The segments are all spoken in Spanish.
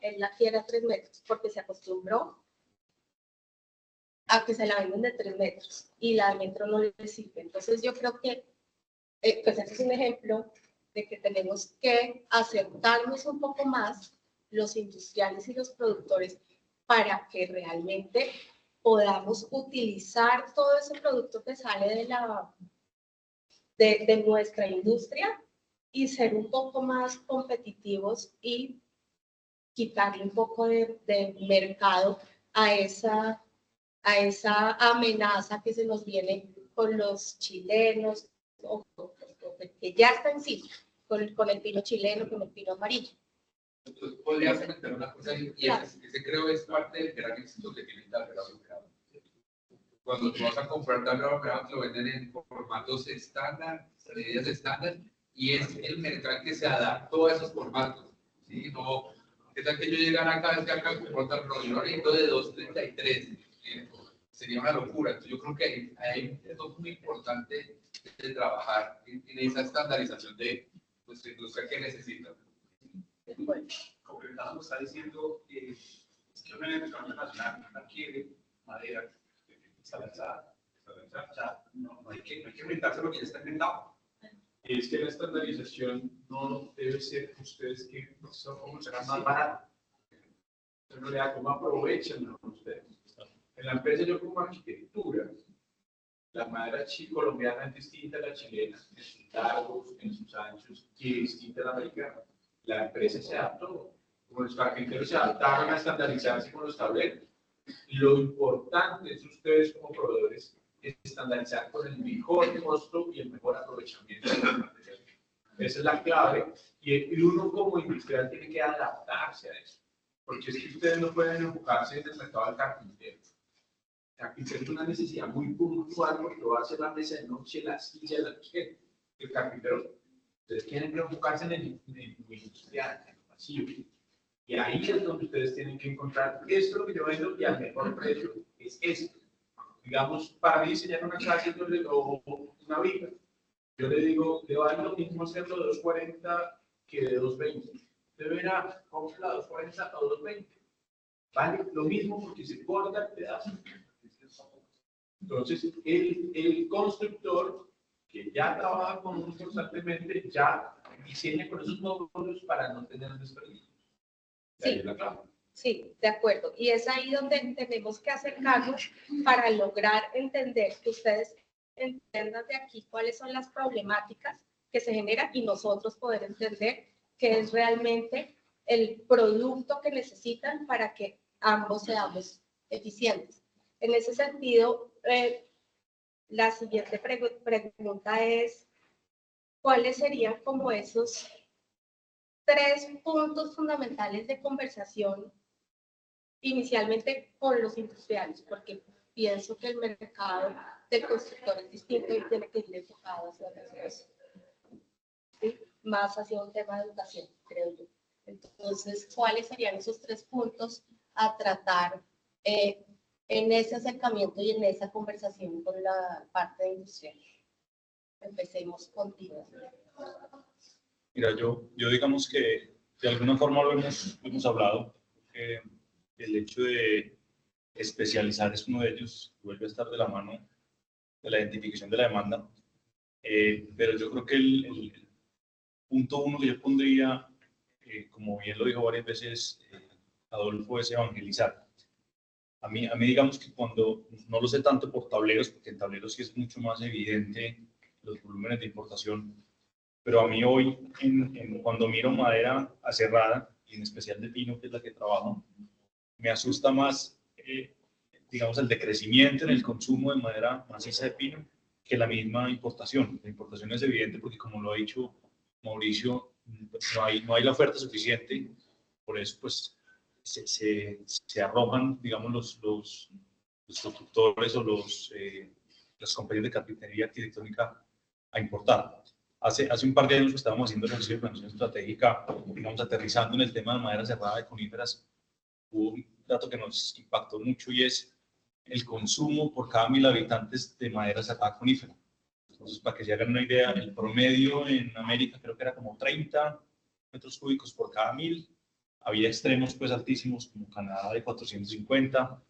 él la quiere a 3 metros porque se acostumbró a que se la venden de 3 metros y la de metro no le sirve. Entonces yo creo que pues ese es un ejemplo de que tenemos que acercarnos un poco más los industriales y los productores para que realmente podamos utilizar todo ese producto que sale de nuestra industria y ser un poco más competitivos y quitarle un poco de mercado a esa amenaza que se nos viene con los chilenos, o que ya está encima, con el pino chileno, con el pino amarillo. Entonces, podría comentar una cosa, y ese creo es parte del gran éxito que tiene Tablero Mercado. Cuando tú vas a comprar Tablero Mercado, te lo venden en formatos estándar, medidas estándar, y es el mercado que se adaptó a esos formatos. ¿Sí? No, ¿qué tal que yo llegara acá, desde acá, con Tablero, yo necesito de 2.33? Sería una locura. Entonces, yo creo que hay algo muy importante de trabajar en esa estandarización de nuestra industria que necesita. Bueno, completamos, está diciendo que obviamente el Camino Nacional adquiere madera estabilizada, no hay que inventarse lo que ya está inventado. Es que la estandarización no debe ser ustedes que son como serán más baratos. En realidad, ¿cómo aprovechan ustedes? En la empresa yo como arquitectura, la madera colombiana es distinta a la chilena, en sus largos, en sus anchos, y es distinta a la americana. La empresa se adaptó, como los carpinteros se adaptaron a estandarizarse con los tableros. Lo importante es ustedes como proveedores estandarizar con el mejor costo y el mejor aprovechamiento de los materiales. Esa es la clave, y uno como industrial tiene que adaptarse a eso, porque es que ustedes no pueden enfocarse en el mercado del carpintero. El carpintero es una necesidad muy puntual porque va a hacer la mesa de noche, la silla, la gente. El carpintero, ustedes tienen que enfocarse en el industrial, en el masivo. Y ahí es donde ustedes tienen que encontrar esto es lo que yo vendo y al mejor precio es esto. Digamos, para mí diseñar una casa o una viga, yo le digo, le vale lo mismo hacerlo de 240 que de 220. Usted verá, compra la 240 a 220. Vale lo mismo porque se corta el pedazo. Entonces, el constructor que ya trabaja con nosotros constantemente, ya diseña con esos módulos para no tener desperdicios. Sí, sí, de acuerdo. Y es ahí donde tenemos que acercarnos para lograr entender que ustedes entiendan de aquí cuáles son las problemáticas que se generan y nosotros poder entender qué es realmente el producto que necesitan para que ambos seamos eficientes. En ese sentido, la siguiente pregunta es, ¿cuáles serían como esos 3 puntos fundamentales de conversación inicialmente con los industriales? Porque pienso que el mercado del constructor es distinto y tiene que ir enfocado hacia otras cosas, ¿sí? Más hacia un tema de educación, creo yo. Entonces, ¿cuáles serían esos 3 puntos a tratar en ese acercamiento y en esa conversación con la parte industrial? Empecemos contigo. Mira, yo digamos que de alguna forma lo hemos hablado, el hecho de especializar es uno de ellos, vuelve a estar de la mano de la identificación de la demanda, pero yo creo que el punto uno que yo pondría, como bien lo dijo varias veces Adolfo, es evangelizar. A mí digamos que cuando, no lo sé tanto por tableros, porque en tableros sí es mucho más evidente los volúmenes de importación, pero a mí hoy, cuando miro madera aserrada, y en especial de pino, que es la que trabajo, me asusta más, digamos, el decrecimiento en el consumo de madera maciza de pino que la misma importación. La importación es evidente porque, como lo ha dicho Mauricio, no hay la oferta suficiente, por eso pues se arrojan, digamos, los constructores o las compañías de carpintería arquitectónica a importar. Hace un par de años que estábamos haciendo el ejercicio de planificación estratégica, digamos, aterrizando en el tema de madera cerrada de coníferas, hubo un dato que nos impactó mucho y es el consumo por cada 1000 habitantes de madera cerrada conífera. Entonces, para que se hagan una idea, el promedio en América creo que era como 30 metros cúbicos por cada 1000, Había extremos pues altísimos como Canadá de 450,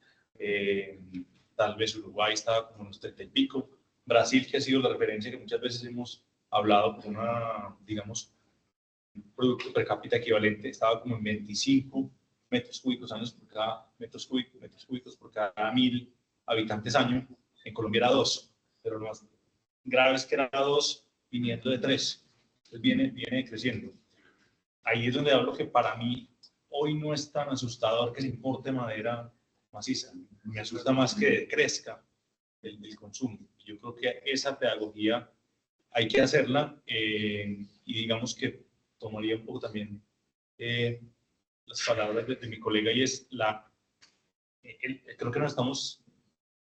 tal vez Uruguay estaba como en los 30 y pico, Brasil, que ha sido la referencia que muchas veces hemos hablado por una, digamos, un producto per cápita equivalente, estaba como en 25 metros cúbicos años por cada metros cúbicos por cada 1000 habitantes año. En Colombia era 2, pero lo más grave es que era 2 viniendo de 3, entonces viene creciendo. Ahí es donde hablo que para mí hoy no es tan asustador que se importe madera maciza, me asusta más que crezca el consumo. Yo creo que esa pedagogía hay que hacerla y digamos que tomaría un poco también las palabras de mi colega y es creo que nos estamos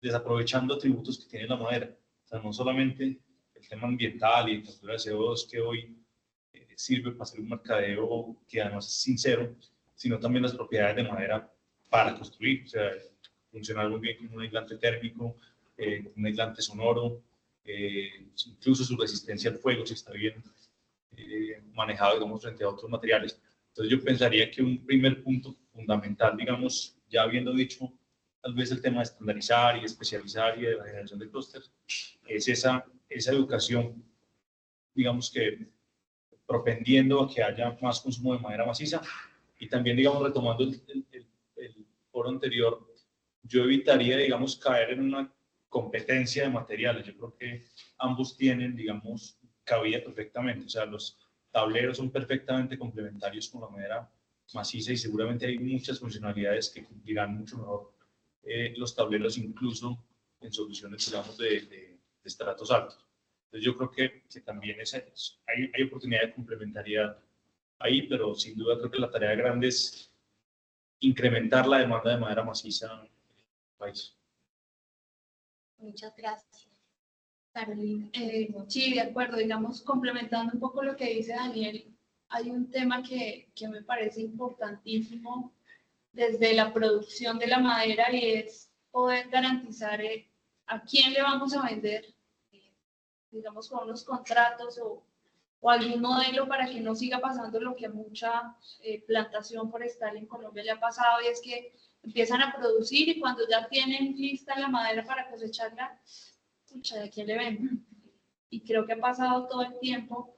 desaprovechando atributos que tiene la madera. O sea, no solamente el tema ambiental y de captura de CO2 que hoy sirve para hacer un mercadeo que además es sincero, sino también las propiedades de madera para construir. O sea, funciona muy bien como un aislante térmico, un aislante sonoro, incluso su resistencia al fuego, si está bien manejado, digamos, frente a otros materiales. Entonces yo pensaría que un primer punto fundamental, digamos, ya habiendo dicho tal vez el tema de estandarizar y especializar y de la generación de clústeres, es esa educación, digamos que propendiendo a que haya más consumo de madera maciza y también, digamos, retomando el foro anterior, yo evitaría, digamos, caer en una competencia de materiales. Yo creo que ambos tienen, digamos, cabida perfectamente. O sea, los tableros son perfectamente complementarios con la madera maciza y seguramente hay muchas funcionalidades que cumplirán mucho mejor los tableros, incluso en soluciones, digamos, de estratos altos. Entonces yo creo que también hay oportunidad de complementariedad ahí, pero sin duda creo que la tarea grande es incrementar la demanda de madera maciza en el país. Muchas gracias. Carolina. Sí, de acuerdo, digamos, complementando un poco lo que dice Daniel, hay un tema que me parece importantísimo desde la producción de la madera y es poder garantizar a quién le vamos a vender, digamos, con unos contratos o algún modelo para que no siga pasando lo que a mucha plantación forestal en Colombia le ha pasado, y es que empiezan a producir y cuando ya tienen lista la madera para cosecharla, pucha, ¿de quién le venden? Y creo que ha pasado todo el tiempo.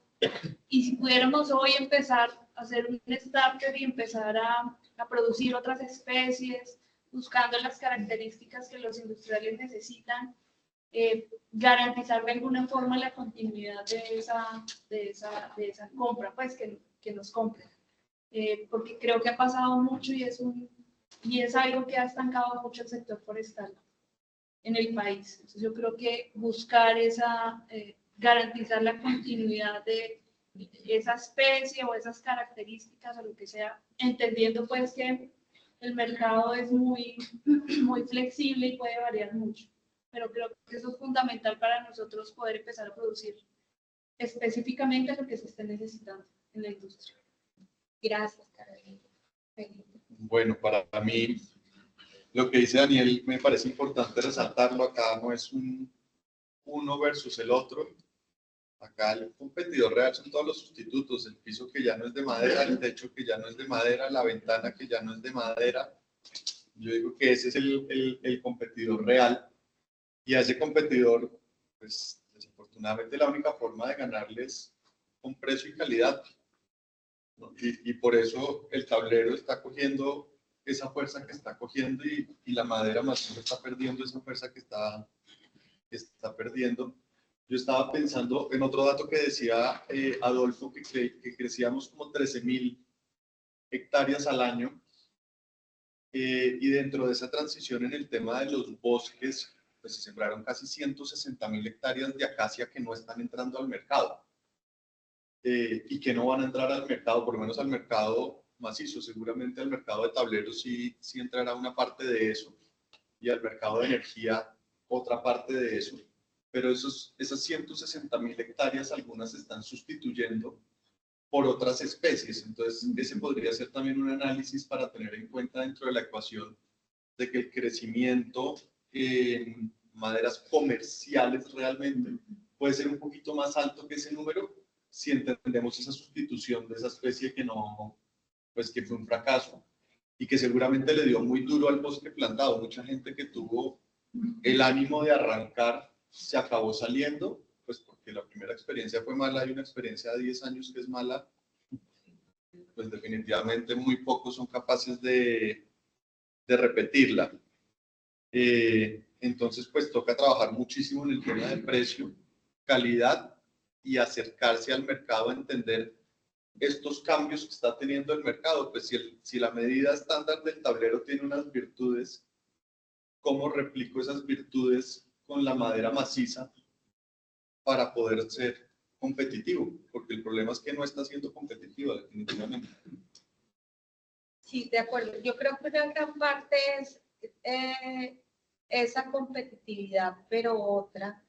Y si pudiéramos hoy empezar a hacer un starter y empezar a producir otras especies, buscando las características que los industriales necesitan, garantizar de alguna forma la continuidad de esa compra, pues que nos compren. Porque creo que ha pasado mucho y es algo que ha estancado mucho el sector forestal en el país. Entonces yo creo que buscar garantizar la continuidad de esa especie o esas características o lo que sea, entendiendo pues que el mercado es muy flexible y puede variar mucho. Pero creo que eso es fundamental para nosotros poder empezar a producir específicamente lo que se esté necesitando en la industria. Gracias, Carolina. Bueno, para mí, lo que dice Daniel me parece importante resaltarlo. Acá no es un uno versus el otro. Acá el competidor real son todos los sustitutos, el piso que ya no es de madera, el techo que ya no es de madera, la ventana que ya no es de madera. Yo digo que ese es el competidor real. Y a ese competidor, pues desafortunadamente la única forma de ganarle es con precio y calidad, ¿no? Y por eso el tablero está cogiendo esa fuerza que está cogiendo y la madera más bien está perdiendo esa fuerza que está perdiendo. Yo estaba pensando en otro dato que decía Adolfo, que crecíamos como 13.000 hectáreas al año, y dentro de esa transición en el tema de los bosques, pues se sembraron casi 160.000 hectáreas de acacia que no están entrando al mercado, y que no van a entrar al mercado, por lo menos al mercado macizo. Seguramente al mercado de tableros sí entrará una parte de eso, y al mercado de energía otra parte de eso, pero esas 160.000 hectáreas, algunas se están sustituyendo por otras especies. Entonces ese podría ser también un análisis para tener en cuenta dentro de la ecuación de que el crecimiento en maderas comerciales realmente puede ser un poquito más alto que ese número si entendemos esa sustitución de esa especie que no pues que fue un fracaso y que seguramente le dio muy duro al bosque plantado. Mucha gente que tuvo el ánimo de arrancar se acabó saliendo, pues porque la primera experiencia fue mala. Hay una experiencia de 10 años que es mala, pues definitivamente muy pocos son capaces de repetirla. Entonces, pues toca trabajar muchísimo en el tema de precio, calidad y acercarse al mercado a entender estos cambios que está teniendo el mercado. Pues si la medida estándar del tablero tiene unas virtudes, ¿cómo replico esas virtudes con la madera maciza para poder ser competitivo? Porque el problema es que no está siendo competitivo definitivamente. Sí, de acuerdo. Yo creo que una gran parte es esa competitividad, pero otra,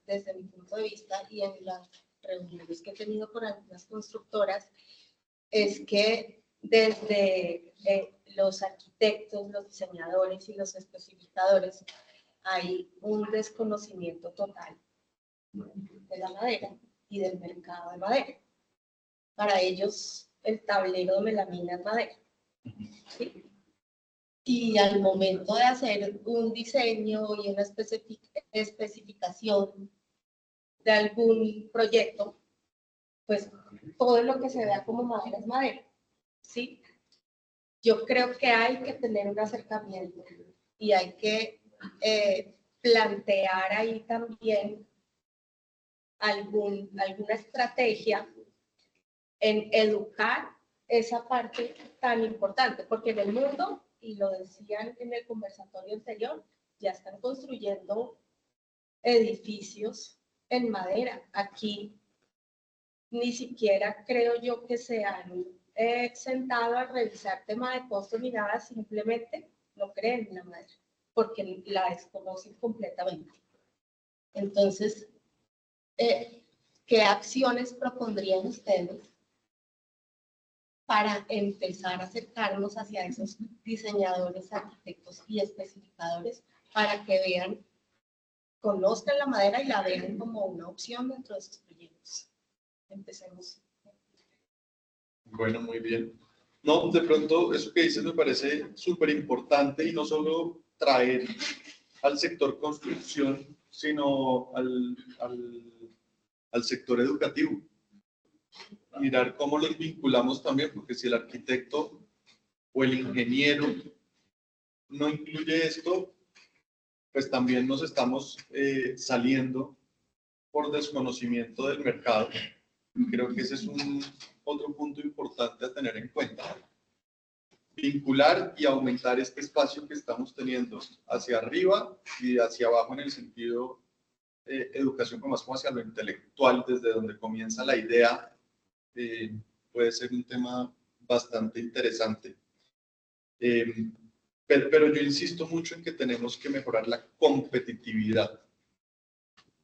desde mi punto de vista y en las reuniones que he tenido con algunas constructoras, es que desde los arquitectos, los diseñadores y los especificadores hay un desconocimiento total de la madera y del mercado de madera. Para ellos, el tablero de melamina es madera. ¿Sí? Y al momento de hacer un diseño y una especificación de algún proyecto, pues todo lo que se vea como madera es madera, ¿sí? Yo creo que hay que tener un acercamiento y hay que plantear ahí también alguna estrategia en educar esa parte tan importante, porque en el mundo, y lo decían en el conversatorio anterior, ya están construyendo edificios en madera. Aquí ni siquiera creo yo que se han sentado a revisar tema de costos ni nada, simplemente no creen en la madera, porque la desconocen completamente. Entonces, ¿qué acciones propondrían ustedes para empezar a acercarnos hacia esos diseñadores, arquitectos y especificadores para que vean, conozcan la madera y la vean como una opción dentro de sus proyectos? Empecemos. Bueno, muy bien. No, de pronto eso que dices me parece súper importante, y no solo traer al sector construcción, sino al sector educativo. Mirar cómo los vinculamos también, porque si el arquitecto o el ingeniero no incluye esto, pues también nos estamos saliendo por desconocimiento del mercado. Creo que ese es otro punto importante a tener en cuenta. Vincular y aumentar este espacio que estamos teniendo hacia arriba y hacia abajo en el sentido educación, más como hacia lo intelectual, desde donde comienza la idea. Puede ser un tema bastante interesante. Pero yo insisto mucho en que tenemos que mejorar la competitividad.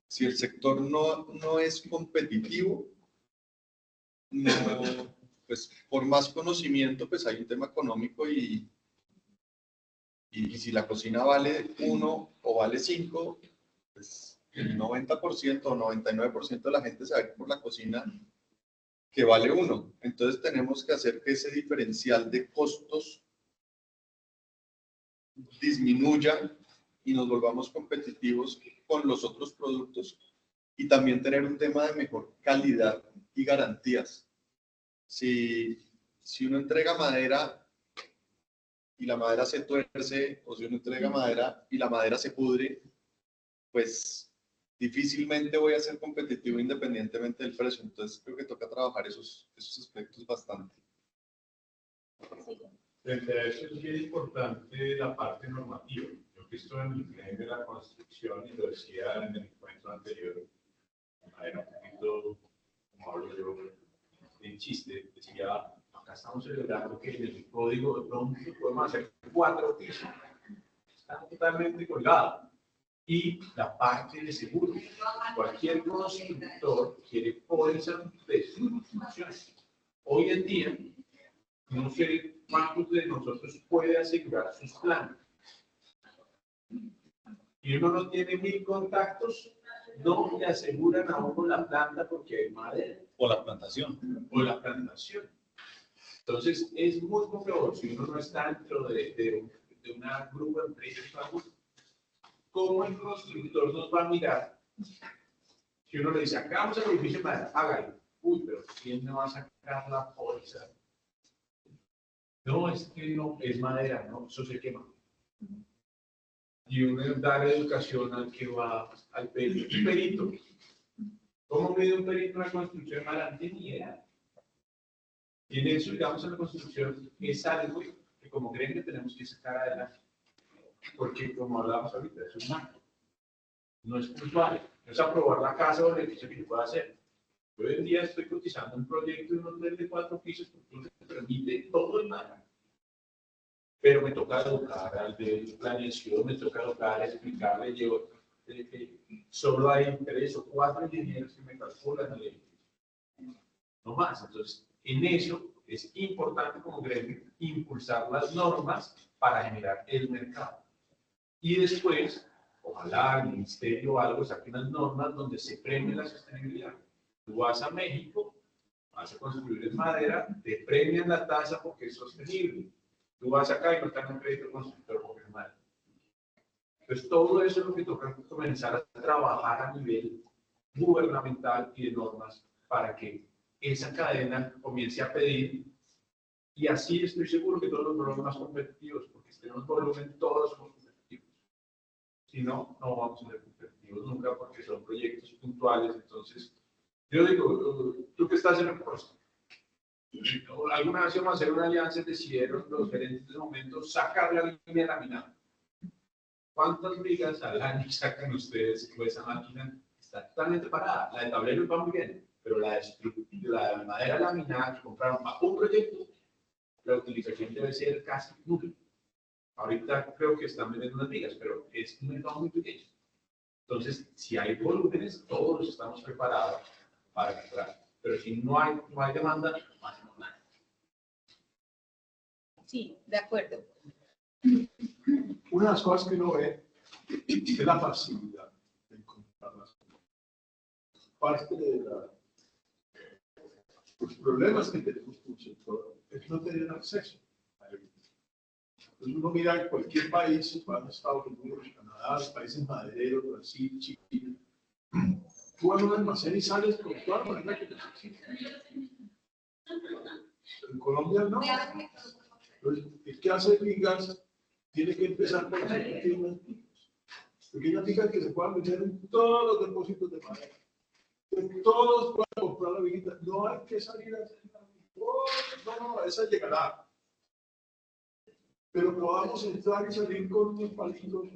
Si el sector no es competitivo, no, pues por más conocimiento, pues hay un tema económico, y si la cocina vale 1 o vale 5, pues el 90% o 99% de la gente se va a ir por la cocina que vale 1. Entonces tenemos que hacer que ese diferencial de costos disminuya y nos volvamos competitivos con los otros productos, y también tener un tema de mejor calidad y garantías. Si uno entrega madera y la madera se tuerce, o si uno entrega madera y la madera se pudre, pues difícilmente voy a ser competitivo independientemente del precio. Entonces creo que toca trabajar esos aspectos bastante. Frente a eso es bien importante la parte normativa. Yo que estoy en el gremio de la construcción, y lo decía en el encuentro anterior, de manera un poquito, como hablo yo, en chiste, decía, acá estamos celebrando que en el código de pronto podemos hacer 4 pisos. Están totalmente colgados. Y la parte de seguro. Cualquier constructor quiere póliza de sus construcciones. Hoy en día, no sé cuántos de nosotros puede asegurar sus plantas. Y uno no tiene 1000 contactos, no le aseguran a uno la planta porque hay madera. O la plantación. O la plantación. Entonces, es muy complejo si uno no está dentro de una grupo de empresas. ¿Cómo el constructor nos va a mirar? Si uno le dice, acá vamos al edificio, hágalo. Uy, pero ¿quién me va a sacar la bolsa? No, es que no, es madera, no, eso se quema. Y uno da educación al que va al perito. ¿Cómo mide un perito una construcción mala? No tiene ni idea. Y en eso, digamos, en la construcción es algo que como creen que tenemos que sacar adelante. Porque como hablamos ahorita, es un marco. No es puntual. No es aprobar la casa o el edificio que yo pueda hacer. Yo hoy en día estoy cotizando un proyecto de un hotel de 4 pisos porque no se permite todo el marco. Pero me toca educar al de planeación, me toca educar, explicarle, yo, solo hay 3 o 4 ingenieros que me calculan el edificio. No más. Entonces, en eso es importante como gremio impulsar las normas para generar el mercado. Y después, ojalá el ministerio o algo saque unas normas donde se premie la sostenibilidad. Tú vas a México, vas a construir en madera, te premian la tasa porque es sostenible. Tú vas acá y no te dan un crédito constructor porque es madera. Entonces, todo eso es lo que toca comenzar a trabajar a nivel gubernamental y de normas para que esa cadena comience a pedir, y así estoy seguro que todos los volúmenes más competitivos, porque si tenemos volumen, todos somos competitivos. Si no, no vamos a ser competitivos nunca, porque son proyectos puntuales. Entonces, yo digo, tú que estás en el puesto, alguna vez íbamos a hacer una alianza, decidieron los gerentes de momento sacar la línea laminada. ¿Cuántas vigas al año sacan ustedes con esa máquina? Está totalmente parada. La de tableros va muy bien, pero la de madera laminada que compraron para un proyecto, la utilización debe ser casi nula. Ahorita creo que están vendiendo unas vigas, pero es un mercado muy pequeño. Entonces, si hay volúmenes, todos estamos preparados para comprar. Pero si no hay demanda, no hacemos nada. Sí, de acuerdo. Una de las cosas que uno ve es la facilidad de encontrar las cosas. Parte de los problemas que tenemos con el sector es no tener acceso a ello. Entonces uno mira en cualquier país, va a Estados Unidos, Canadá, los países madereros, Brasil, Chile. Tú vas a un almacén y sales con toda la madera que necesitas. En Colombia no. Entonces, el que hace vigas tiene que empezar por hacer pequeñas vigas que se puedan meter en todos los depósitos de madera. Que todos puedan comprar la viguita. No hay que salir a hacer nada. No, esa llegará. Pero podamos entrar y salir con unos palitos.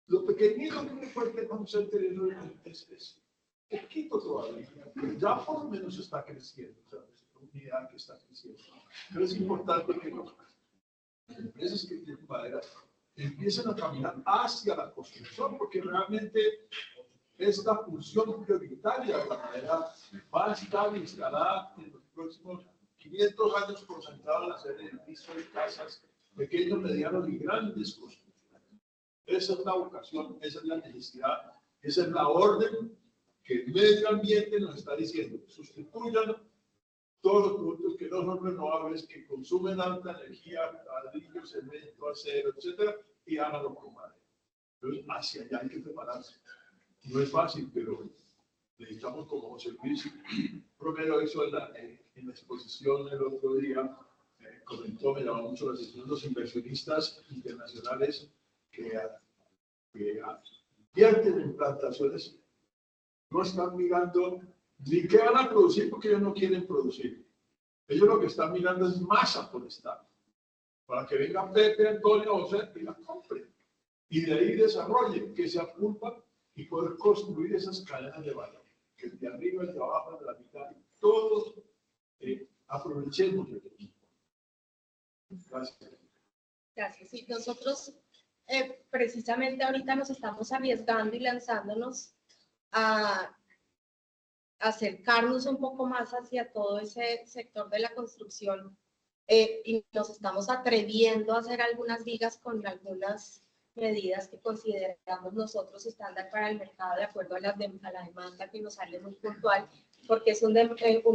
Lo pequeñito que me puede conocer es poquito todavía. Pero ya por lo menos está creciendo. ¿Sabes? Es una unidad que está creciendo. Pero es importante que las empresas que tienen madera empiecen a caminar hacia la construcción, porque realmente esta función prioritaria de la madera va a estar instalada en los próximos 500 años, concentrada en hacer edificios y casas pequeños, medianos y grandes construcciones. Esa es la vocación, esa es la necesidad, esa es la orden que el medio ambiente nos está diciendo. Sustituyan todos los productos que no son renovables, que consumen alta energía, ladrillo, cemento, acero, etcétera, y háganlo con madera. Entonces, hacia allá hay que prepararse. No es fácil, pero necesitamos, como José Luis Romero hizo en la exposición el otro día, comentó, me llamó mucho la atención, los inversionistas internacionales que invierten en plantaciones no están mirando ni qué van a producir porque ellos no quieren producir. Ellos lo que están mirando es masa forestal, para que venga Pepe, Antonio o José y la compren. Y de ahí desarrollen, que se apulpan y poder construir esas cadenas de valor. Que el de arriba, el de abajo, el de la mitad, y todos aprovechemos de eso. Gracias. Gracias. Sí, nosotros precisamente ahorita nos estamos arriesgando y lanzándonos a acercarnos un poco más hacia todo ese sector de la construcción y nos estamos atreviendo a hacer algunas vigas con algunas medidas que consideramos nosotros estándar para el mercado de acuerdo a la demanda que nos sale muy puntual porque es un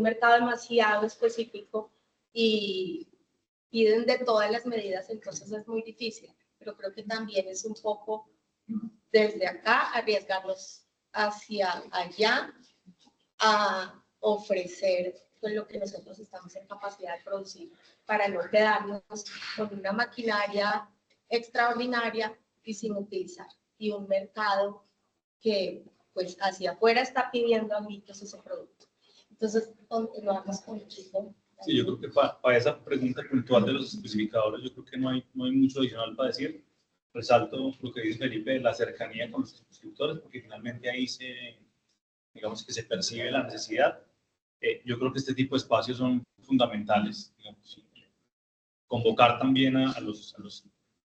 mercado demasiado específico y piden de todas las medidas, entonces es muy difícil, pero creo que también es un poco desde acá arriesgarnos hacia allá a ofrecer pues, lo que nosotros estamos en capacidad de producir para no quedarnos con una maquinaria extraordinaria y sin utilizar, y un mercado que pues hacia afuera está pidiendo a gritos ese producto. Entonces, continuamos con el chico. Sí, yo creo que para esa pregunta puntual de los especificadores, yo creo que no hay mucho adicional para decir. Resalto lo que dice Felipe, la cercanía con los suscriptores, porque finalmente ahí digamos que se percibe la necesidad. Yo creo que este tipo de espacios son fundamentales, digamos, convocar también a los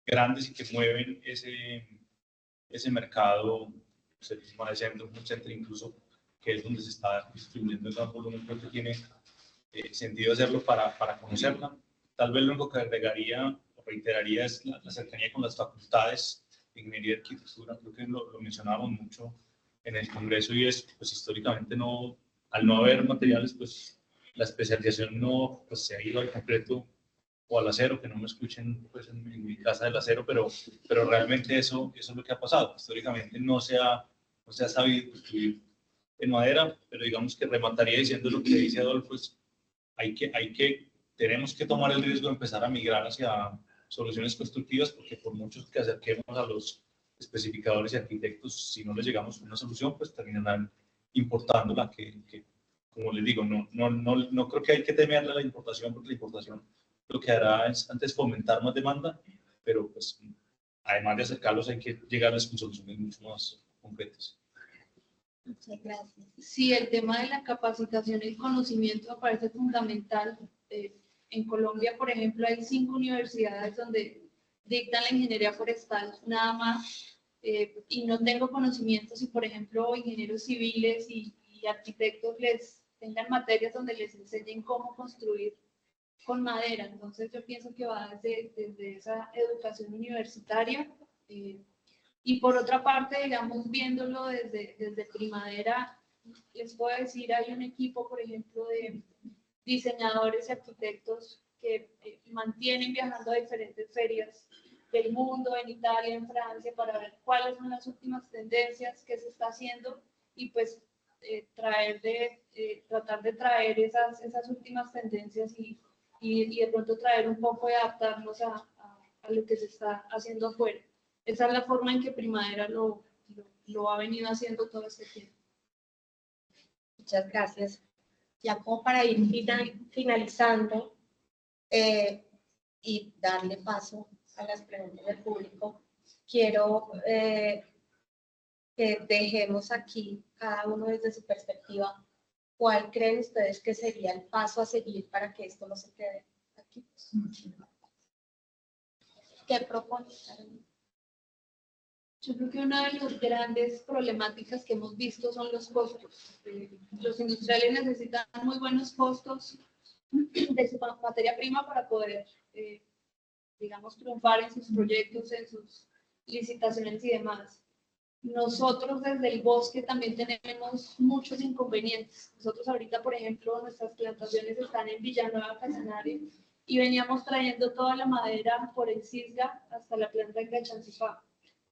grandes y que mueven ese mercado, el sistema de centro, un centro incluso, que es donde se está distribuyendo el gran volumen, creo que tiene sentido hacerlo para conocerla. Tal vez lo único que agregaría o reiteraría es la cercanía con las facultades de ingeniería y arquitectura. Creo que lo mencionábamos mucho en el Congreso y es, pues históricamente al no haber materiales, pues la especialización no pues, se ha ido al concreto o al acero, que no me escuchen pues, en mi casa del acero, pero realmente eso es lo que ha pasado. Históricamente no se ha sabido construir en madera, pero digamos que remataría diciendo lo que dice Adolfo, pues tenemos que tomar el riesgo de empezar a migrar hacia soluciones constructivas, porque por muchos que acerquemos a los especificadores y arquitectos, si no les llegamos a una solución, pues terminarán importándola, que como les digo, no creo que hay que temerle a la importación, porque la importación lo que hará es antes fomentar más demanda, pero pues además de acercarlos hay que llegarles con soluciones mucho más concretas. Muchas gracias. Sí, el tema de la capacitación y el conocimiento me parece fundamental. En Colombia, por ejemplo, hay 5 universidades donde dictan la ingeniería forestal nada más, y no tengo conocimiento si, por ejemplo, ingenieros civiles y arquitectos les tengan materias donde les enseñen cómo construir con madera. Entonces yo pienso que va desde esa educación universitaria. Y por otra parte, digamos, viéndolo desde Primadera, les puedo decir, hay un equipo, por ejemplo, de diseñadores y arquitectos que mantienen viajando a diferentes ferias del mundo, en Italia, en Francia, para ver cuáles son las últimas tendencias que se está haciendo y pues tratar de traer esas últimas tendencias y de pronto traer un poco de adaptarnos a lo que se está haciendo afuera. Esa es la forma en que Primadera lo ha venido haciendo todo este tiempo. Muchas gracias. Ya como para ir finalizando y darle paso a las preguntas del público, quiero que dejemos aquí, cada uno desde su perspectiva, ¿cuál creen ustedes que sería el paso a seguir para que esto no se quede aquí? ¿Qué proponen? Yo creo que una de las grandes problemáticas que hemos visto son los costos. Los industriales necesitan muy buenos costos de su materia prima para poder, digamos, triunfar en sus proyectos, en sus licitaciones y demás. Nosotros desde el bosque también tenemos muchos inconvenientes. Nosotros ahorita, por ejemplo, nuestras plantaciones están en Villanueva, Casanare, y veníamos trayendo toda la madera por el Cisga hasta la planta en Cachancipá.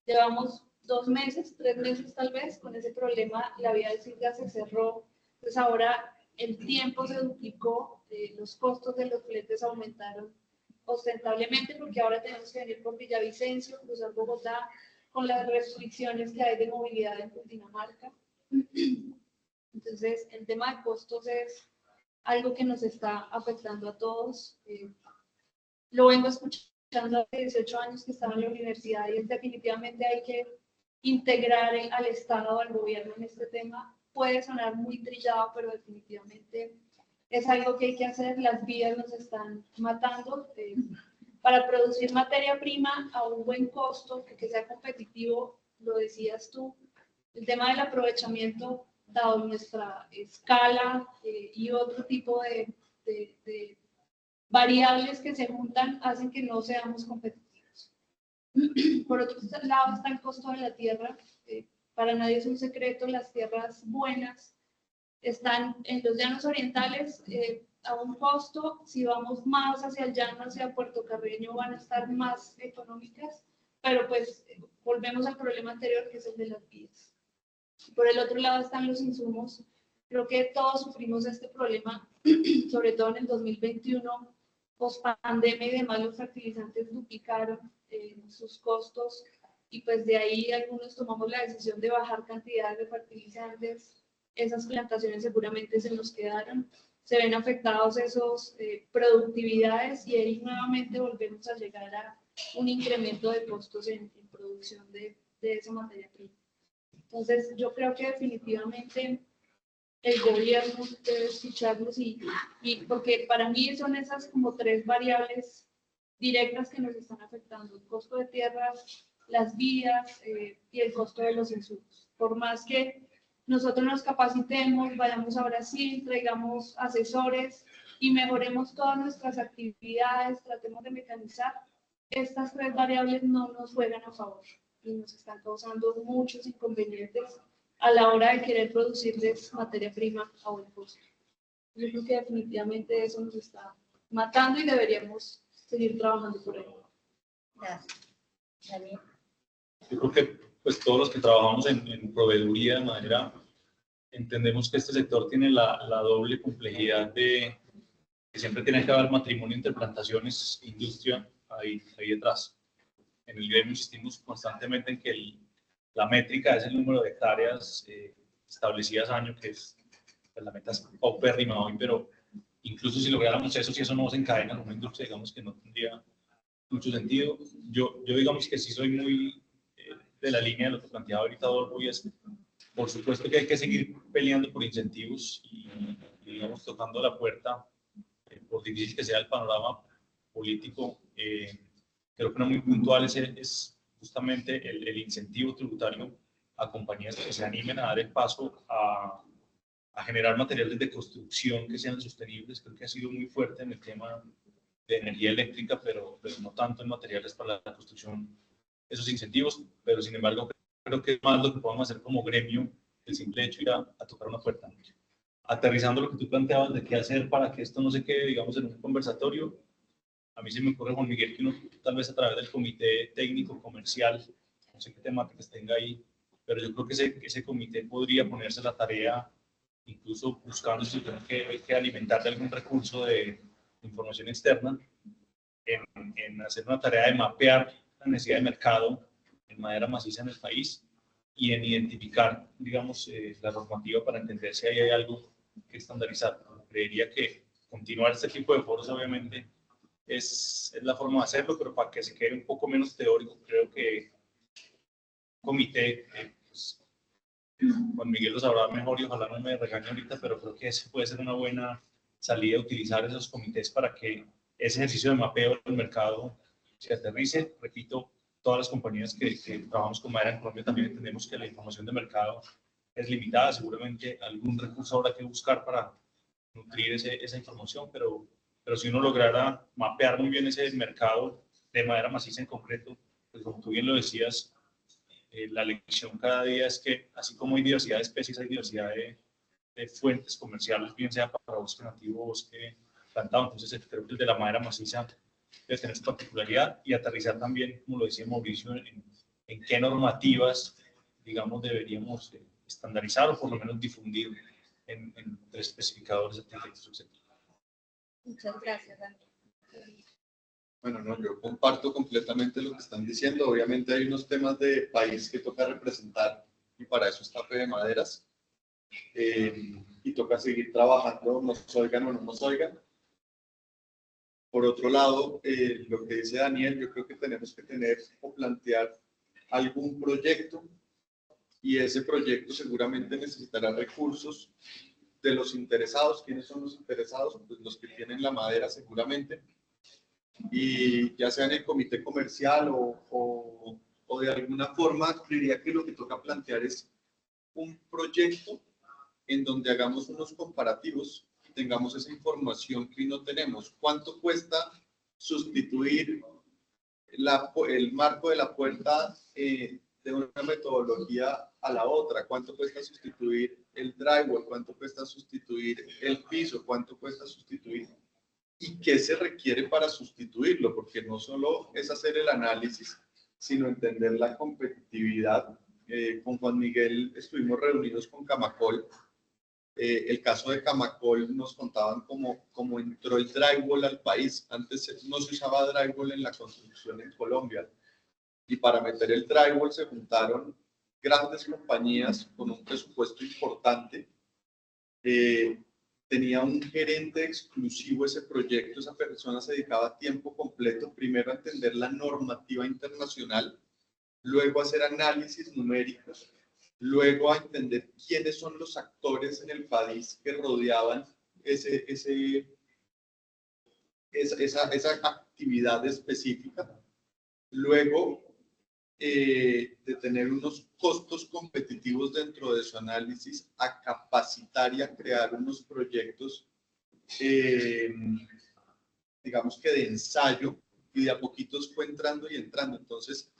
Llevamos 2 meses, 3 meses tal vez, con ese problema, la vía del Cisga se cerró, pues ahora el tiempo se duplicó, los costos de los fletes aumentaron ostentablemente porque ahora tenemos que venir por Villavicencio, cruzar Bogotá, con las restricciones que hay de movilidad en Cundinamarca. Entonces, el tema de costos es algo que nos está afectando a todos. Lo vengo escuchando hace 18 años que estaba en la universidad y es definitivamente hay que integrar al Estado, al gobierno en este tema. Puede sonar muy trillado, pero definitivamente es algo que hay que hacer. Las vías nos están matando. Para producir materia prima a un buen costo, que sea competitivo, lo decías tú, el tema del aprovechamiento, dado nuestra escala y otro tipo de variables que se juntan, hacen que no seamos competitivos. Por otro lado está el costo de la tierra. Para nadie es un secreto, las tierras buenas están en los llanos orientales a un costo. Si vamos más hacia el llano, hacia Puerto Carreño, van a estar más económicas, pero pues volvemos al problema anterior, que es el de las vías. Por el otro lado están los insumos. Creo que todos sufrimos este problema, sobre todo en el 2021, post pandemia y demás, los fertilizantes duplicaron sus costos, y pues de ahí algunos tomamos la decisión de bajar cantidades de fertilizantes. Esas plantaciones seguramente se nos quedaron, se ven afectados esos productividades, y ahí nuevamente volvemos a llegar a un incremento de costos en producción de esa materia prima. Entonces yo creo que definitivamente el gobierno debe escucharnos, y porque para mí son esas como tres variables directas que nos están afectando: el costo de tierras, las vías y el costo de los insumos. Por más que nosotros nos capacitemos, vayamos a Brasil, traigamos asesores y mejoremos todas nuestras actividades, tratemos de mecanizar, estas tres variables no nos juegan a favor y nos están causando muchos inconvenientes a la hora de querer producirles materia prima a buen costo. Yo creo que definitivamente eso nos está matando y deberíamos seguir trabajando por ello. Gracias. Daniel. Yo creo que pues todos los que trabajamos en proveeduría de madera entendemos que este sector tiene la doble complejidad de que siempre tiene que haber matrimonio entre plantaciones e industria ahí detrás. En el gremio insistimos constantemente en que la métrica es el número de hectáreas establecidas año, que es pues, la meta es paupérrima hoy, pero incluso si lográramos eso, si eso no se encadena en una industria, digamos que no tendría mucho sentido. Yo digamos que sí soy muy de la línea de lo que planteaba ahorita Adolfo, y es, por supuesto que hay que seguir peleando por incentivos y digamos, tocando la puerta, por difícil que sea el panorama político. Creo que una muy puntual es justamente el incentivo tributario a compañías que se animen a dar el paso a generar materiales de construcción que sean sostenibles. Creo que ha sido muy fuerte en el tema de energía eléctrica, pero no tanto en materiales para la construcción, esos incentivos, pero sin embargo creo que es más lo que podemos hacer como gremio, el simple hecho de ir a tocar una puerta. Aterrizando lo que tú planteabas de qué hacer para que esto no se quede, digamos, en un conversatorio, a mí se me ocurre, Juan Miguel, que uno tal vez a través del comité técnico comercial, no sé qué temáticas tenga ahí, pero yo creo que ese comité podría ponerse la tarea, incluso buscando si tiene que alimentar de algún recurso de información externa, en hacer una tarea de mapear la necesidad de mercado en madera maciza en el país y en identificar, digamos, la normativa para entender si hay algo que estandarizar. Creería que continuar este tipo de foros, obviamente, es la forma de hacerlo, pero para que se quede un poco menos teórico, creo que comité, pues, Juan Miguel lo sabrá mejor y ojalá no me regañe ahorita, pero creo que ese puede ser una buena salida, utilizar esos comités para que ese ejercicio de mapeo del mercado se aterrice. Repito, todas las compañías que trabajamos con madera en Colombia también entendemos que la información de mercado es limitada, seguramente algún recurso habrá que buscar para nutrir esa información, pero si uno lograra mapear muy bien ese mercado de madera maciza en concreto, pues como tú bien lo decías, la lección cada día es que así como hay diversidad de especies, hay diversidad de fuentes comerciales, bien sea para bosque nativo o bosque plantado. Entonces creo que el de la madera maciza debe tener su particularidad y aterrizar también, como lo decía Mauricio, en qué normativas, digamos, deberíamos estandarizar o por lo menos difundir entre especificadores, arquitectos, etc. Muchas gracias, Daniel. Bueno, no, yo comparto completamente lo que están diciendo. Obviamente hay unos temas de país que toca representar y para eso está Fe de Maderas. Y toca seguir trabajando, nos oigan o no nos oigan. Por otro lado, lo que dice Daniel, yo creo que tenemos que tener o plantear algún proyecto y ese proyecto seguramente necesitará recursos de los interesados. ¿Quiénes son los interesados? Pues los que tienen la madera seguramente, y ya sea en el comité comercial o de alguna forma, diría que lo que toca plantear es un proyecto en donde hagamos unos comparativos y tengamos esa información que no tenemos. ¿Cuánto cuesta sustituir el marco de la puerta de una metodología a la otra, cuánto cuesta sustituir el drywall, cuánto cuesta sustituir el piso, cuánto cuesta sustituir y qué se requiere para sustituirlo, porque no solo es hacer el análisis, sino entender la competitividad. Con Juan Miguel estuvimos reunidos con Camacol. El caso de Camacol nos contaban cómo entró el drywall al país. Antes no se usaba drywall en la construcción en Colombia. Y para meter el drywall se juntaron grandes compañías con un presupuesto importante. Tenía un gerente exclusivo ese proyecto. Esa persona se dedicaba a tiempo completo, primero a entender la normativa internacional, luego a hacer análisis numéricos, luego a entender quiénes son los actores en el país que rodeaban esa actividad específica, luego de tener unos costos competitivos dentro de su análisis, a capacitar y a crear unos proyectos, digamos que de ensayo, y de a poquitos fue entrando y entrando. Entonces,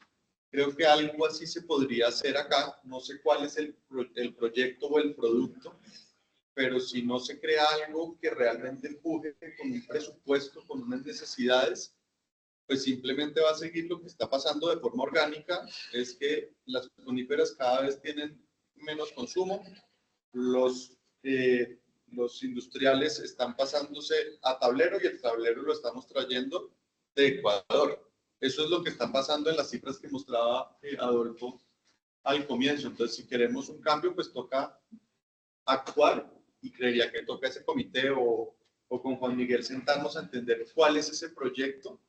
creo que algo así se podría hacer acá. No sé cuál es el proyecto o el producto, pero si no se crea algo que realmente empuje con un presupuesto, con unas necesidades, pues simplemente va a seguir lo que está pasando de forma orgánica, es que las coníferas cada vez tienen menos consumo, los industriales están pasándose a tablero y el tablero lo estamos trayendo de Ecuador. Eso es lo que está pasando en las cifras que mostraba Adolfo al comienzo. Entonces, si queremos un cambio, pues toca actuar, y creería que toca ese comité o con Juan Miguel sentarnos a entender cuál es ese proyecto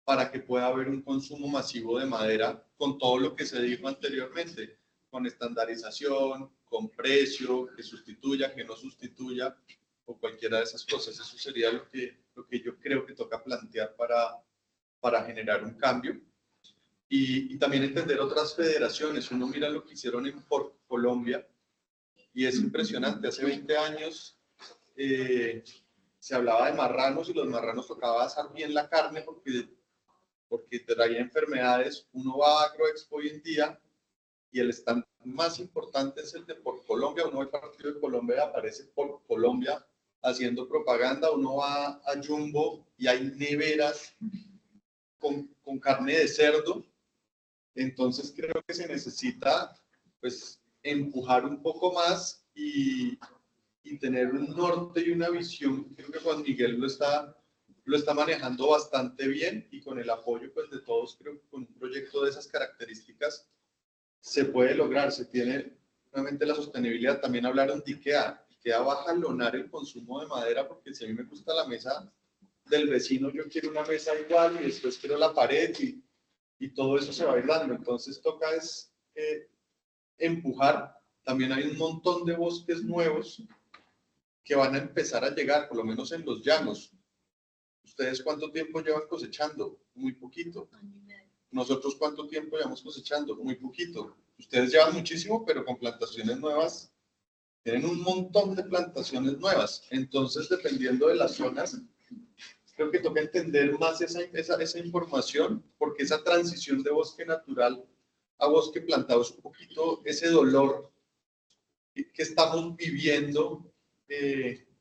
para que pueda haber un consumo masivo de madera con todo lo que se dijo anteriormente, con estandarización, con precio, que sustituya, que no sustituya, o cualquiera de esas cosas. Eso sería lo que yo creo que toca plantear para generar un cambio. Y también entender otras federaciones. Uno mira lo que hicieron en Colombia y es impresionante. Hace 20 años se hablaba de marranos y los marranos tocaba asar bien la carne porque traía enfermedades. Uno va a Agroexpo hoy en día y el stand más importante es el de Por Colombia. Uno ve el partido de Colombia y aparece Por Colombia haciendo propaganda. Uno va a Jumbo y hay neveras con carne de cerdo. Entonces creo que se necesita pues empujar un poco más y tener un norte y una visión. Creo que Juan Miguel lo está manejando bastante bien, y con el apoyo pues de todos, creo que con un proyecto de esas características se puede lograr. Se tiene nuevamente la sostenibilidad. También hablaron de IKEA. IKEA va a jalonar el consumo de madera, porque si a mí me gusta la mesa del vecino, yo quiero una mesa igual y después quiero la pared y todo eso se va a ir dando. Entonces toca es empujar. También hay un montón de bosques nuevos que van a empezar a llegar, por lo menos en los llanos. ¿Ustedes cuánto tiempo llevan cosechando? Muy poquito. ¿Nosotros cuánto tiempo llevamos cosechando? Muy poquito. Ustedes llevan muchísimo, pero con plantaciones nuevas. Tienen un montón de plantaciones nuevas. Entonces, dependiendo de las zonas, creo que toca entender más esa información, porque esa transición de bosque natural a bosque plantado es un poquito ese dolor que estamos viviendo,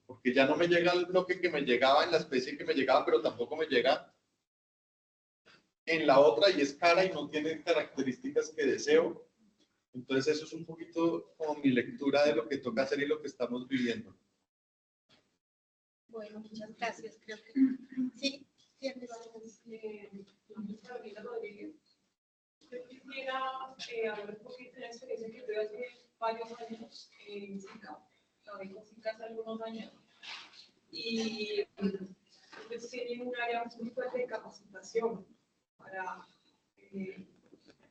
porque ya no me llega el bloque que me llegaba en la especie que me llegaba, pero tampoco me llega en la otra, y es cara y no tiene características que deseo. Entonces eso es un poquito como mi lectura de lo que toca hacer y lo que estamos viviendo. Bueno, muchas gracias. Creo que sí. Yo quisiera hablar un poquito de la experiencia que tuve hace varios años en SICA. Trabajé con SICA hace algunos años y pues tienen un área muy fuerte de capacitación para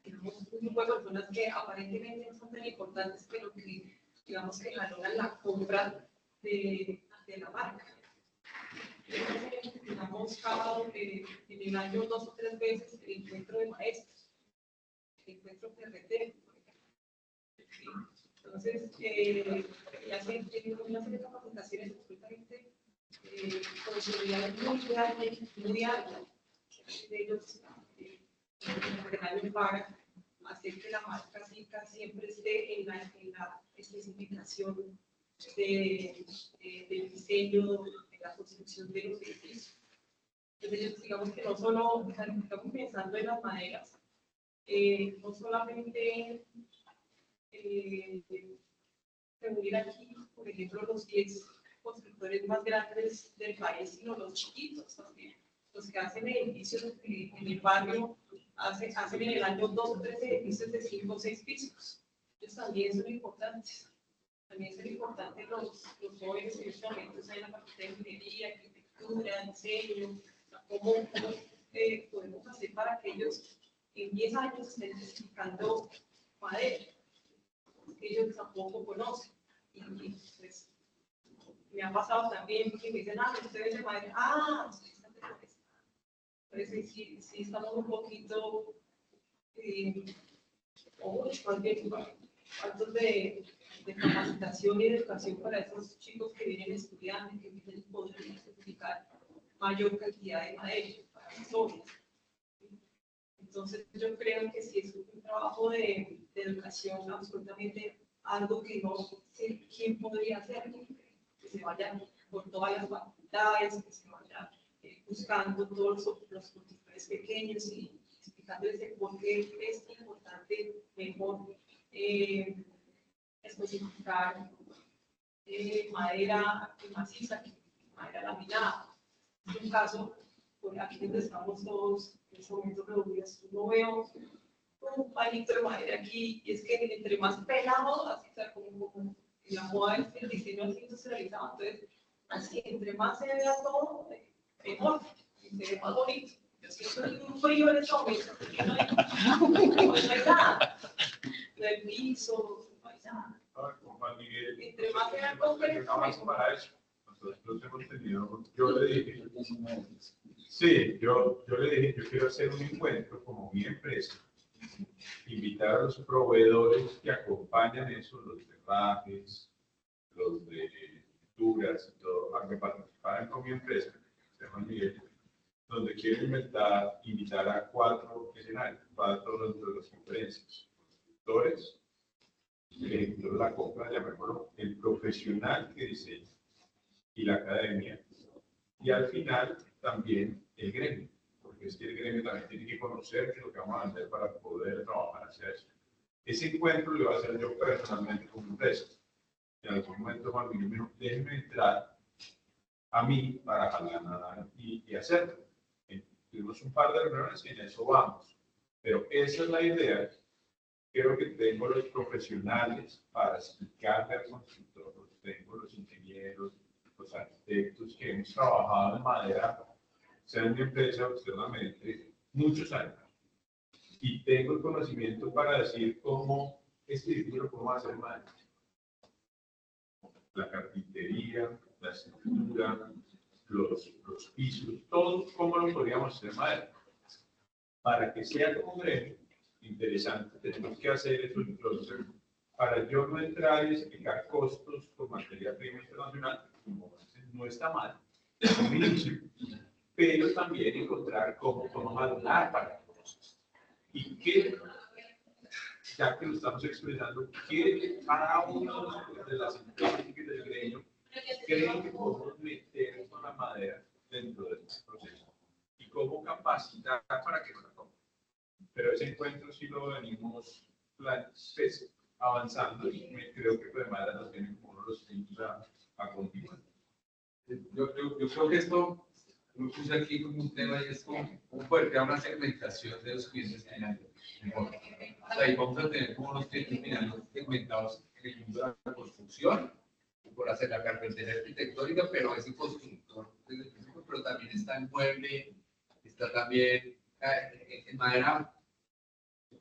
digamos, un grupo de personas que aparentemente no son tan importantes, pero que digamos que jalonan la compra de la marca. Digamos, en el año 2 o 3 veces el encuentro de maestros, el encuentro PRT, por ejemplo. Entonces, ya se tienen una serie de capacitaciones absolutamente con seguridad muy alta. De ellos, el año paga hacer que la marca SICA siempre esté en la especificación del diseño, de la construcción de los edificios. Entonces, digamos que no solo, o sea, estamos pensando en las maderas, no solamente reunir aquí, por ejemplo, los 10 constructores más grandes del país, sino los chiquitos también, los que hacen edificios en el barrio, hacen en el año 2 o 3 edificios de 5 o 6 pisos. Entonces también son importantes. También son importantes los jóvenes que en este momento están en la facultad de ingeniería, arquitectura, diseño, cómo podemos hacer para que ellos en 10 años estén especificando madera, que ellos tampoco conocen. Y pues, me ha pasado también que me dicen, ustedes de madera, ustedes están de madera. Entonces, sí estamos un poquito, más bien, faltos de capacitación y educación para esos chicos que vienen estudiando, que vienen poder certificar mayor cantidad de madera para las obras. Entonces, yo creo que sí es un trabajo de educación absolutamente algo que no sé quién podría hacer, que se vaya por todas las facultades, que se vaya buscando todos los constructores pequeños y explicándoles el por qué es importante mejor especificar madera maciza que madera laminada. En un caso, por aquí donde estamos todos en este momento reunidos, no veo un palito de madera aquí, y es que entre más pelado, así, o sea, como la moda es el diseño así industrializado, entonces, así, entre más se vea todo, mejor, y se ve más bonito. Yo siento un frío en este momento, porque no hay nada, no hay piso, no hay nada. Entre más se vea todo, para eso. Nosotros hemos tenido, yo le dije, sí, yo le dije, yo quiero hacer un encuentro como mi empresa, invitar a los proveedores que acompañan eso, los de herrajes, los de pinturas y todo, a que participaran con mi empresa, se llama Miguel, donde quiero invitar a 4 escenarios, 4 dentro de las conferencias, constructores, el ejecutor de la compra, llamémoslo, el profesional que diseña y la academia, y al final también el gremio, porque es que el gremio también tiene que conocer qué es lo que vamos a hacer para poder trabajar hacia eso. Ese encuentro lo voy a hacer yo personalmente como empresa. En algún momento, Juan Miguel me dijo, déjenme entrar a mí para jalar y hacerlo. Tuvimos un par de reuniones y en eso vamos. Pero esa es la idea. Creo que tengo los profesionales para explicarle al constructor, tengo los ingenieros, los arquitectos que hemos trabajado en madera, sea en mi empresa o externamente, muchos años. Y tengo el conocimiento para decir cómo este edificio lo podemos hacer en madera. La carpintería, la estructura, los pisos, todo cómo lo podríamos hacer en madera. Para que sea como gremio interesante, tenemos que hacer eso para yo no entrar y explicar costos por materia prima internacional, como no está mal, pero también encontrar cómo hablar para cosas. Y que, ya que lo estamos expresando, que cada uno de las empresas del gremio creen que podemos meter con la madera dentro de este proceso y cómo capacitar para que no la compren. Pero ese encuentro sí lo venimos avanzando y creo que pues madera nos tiene como uno de los puntos a continuar. Yo creo que esto lo puse aquí como un tema y es como poder crear una segmentación de los clientes finales. O sea, y vamos a tener como los clientes finales segmentados en el mundo de la construcción, por hacer la carpintería arquitectónica, pero ese constructor desde el principio, pero también está en mueble, está también en madera,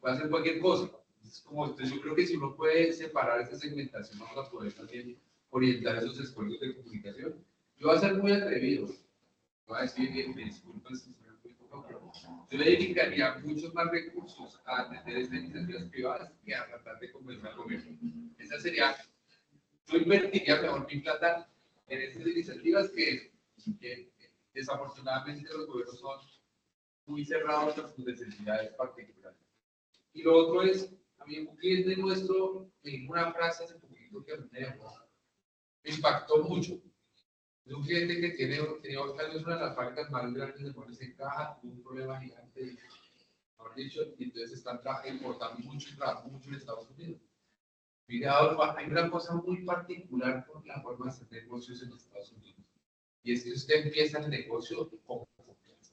puede hacer cualquier cosa. Entonces yo creo que si uno puede separar esa segmentación, vamos a poder también orientar esos esfuerzos de comunicación. Yo voy a ser muy atrevido, voy a decir, me disculpen si soy muy poco, pero yo le dedicaría muchos más recursos a atender estas iniciativas privadas que a tratar de convencer al gobierno. Esa sería, yo invertiría mejor mi plata en estas iniciativas que desafortunadamente los gobiernos son muy cerrados a sus necesidades particulares. Y lo otro es, a mí un cliente nuestro me dijo una frase hace poquito que me impactó mucho. Es un cliente que tenía tal vez una de las fábricas más grandes de muebles en caja, tuvo un problema gigante, mejor dicho, y entonces están importando mucho y trabajando mucho en Estados Unidos. Mira, Adolfo, hay una cosa muy particular con la forma de hacer negocios en Estados Unidos, y es que usted empieza el negocio con confianza.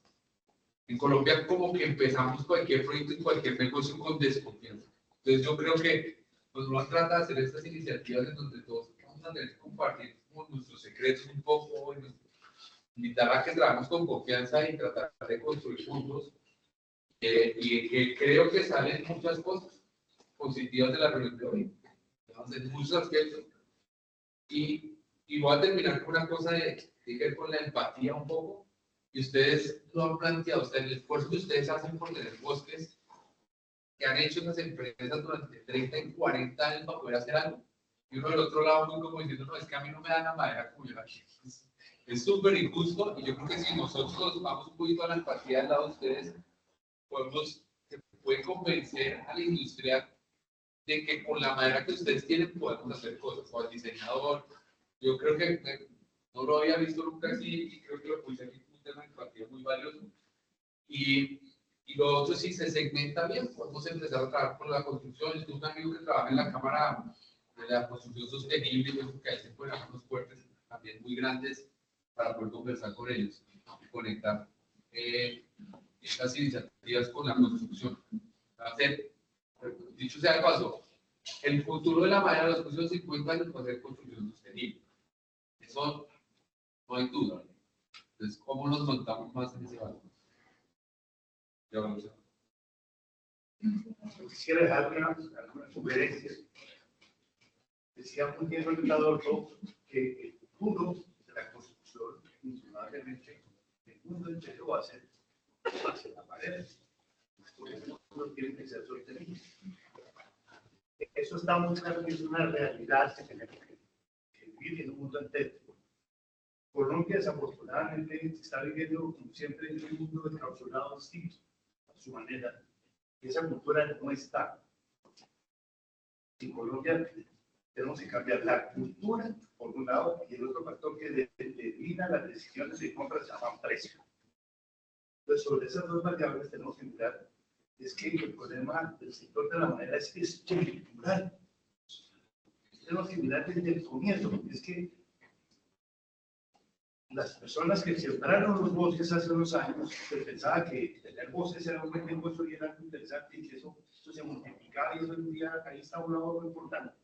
En Colombia como que empezamos cualquier proyecto y cualquier negocio con desconfianza. Entonces yo creo que pues, uno trata de hacer estas iniciativas en donde todos vamos a tener que compartir como nuestros secretos un poco, invitar a que trabajemos con confianza y tratar de construir juntos. Y que creo que salen muchas cosas positivas de la reunión de hoy, en muchos aspectos. Y voy a terminar con una cosa de ver con la empatía un poco. Y ustedes lo han planteado, el esfuerzo que ustedes hacen por tener bosques que han hecho esas empresas durante 30 y 40 años para poder hacer algo. Y uno del otro lado muy como diciendo, no, es que a mí no me dan la madera como yo la quiero. Es súper injusto y yo creo que si nosotros vamos un poquito a la empatía del lado de ustedes, se puede convencer a la industria de que con la madera que ustedes tienen podemos hacer cosas, o al diseñador. Yo creo que no lo había visto nunca así y creo que lo puse aquí como un tema de empatía muy valioso. Y lo otro, si se segmenta bien, podemos empezar a trabajar con la construcción. Yo tengo un amigo que trabaja en la Cámara de la Construcción Sostenible, y yo creo que ahí se pueden hacer unos puertos también muy grandes para poder conversar con ellos y conectar estas iniciativas con la construcción. Hacer, dicho sea de paso, el futuro de la madera de los próximos 50 años va a ser construcción sostenible. Eso no hay duda. Entonces, ¿cómo nos montamos más en ese valor? Ya vamos a Yo quisiera dejar algunas sugerencias. Decía muy bien el Adolfo que el futuro de la construcción, indudablemente, el mundo entero va a ser hacia la madera. Por eso el mundo tiene que ser sostenible. Eso está muy claro que es una realidad que tenemos que vivir en el mundo entero. Colombia, desafortunadamente, está viviendo, como siempre, en un mundo encapsulado distinto, a su manera. Esa cultura no está. En Colombia tenemos que cambiar la cultura, por un lado, y el otro factor que determina las decisiones de compra se llama precio. Entonces, sobre esas dos variables tenemos que mirar. Es que el problema del sector de la madera es estructural. Tenemos que mirar desde el comienzo, porque es que las personas que sembraron los bosques hace unos años se pensaba que tener bosques era un buen negocio y era algo interesante y que eso se multiplicaba y eso un día ahí está un ahorro importante.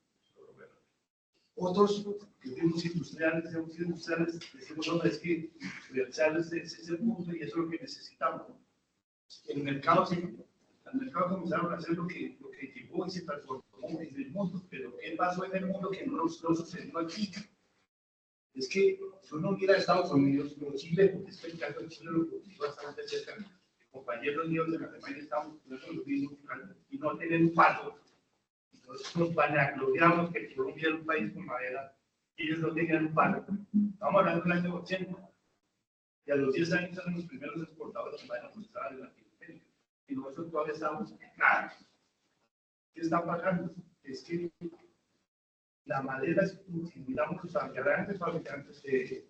Otros que fuimos industriales, decimos, no, es que industriales es el punto y eso es lo que necesitamos. El mercado comenzaron a hacer lo que llegó y se transformó en el mundo, pero ¿qué pasó en el mundo que no sucedió aquí? Es que si uno mira a Estados Unidos, como Chile, porque estoy en caso de Chile, lo que bastante cerca, compañeros míos de la Alemania estamos en los mismos y no tienen un paso. Entonces nos vanagloriamos que Colombia era un país con madera y ellos no tenían un palo. Estamos hablando del año 80. Y a los 10 años eran los primeros exportadores de madera procesada de Latinoamérica. Y nosotros todavía estamos nada. ¿Qué está pasando? Es que la madera, si miramos los grandes fabricantes de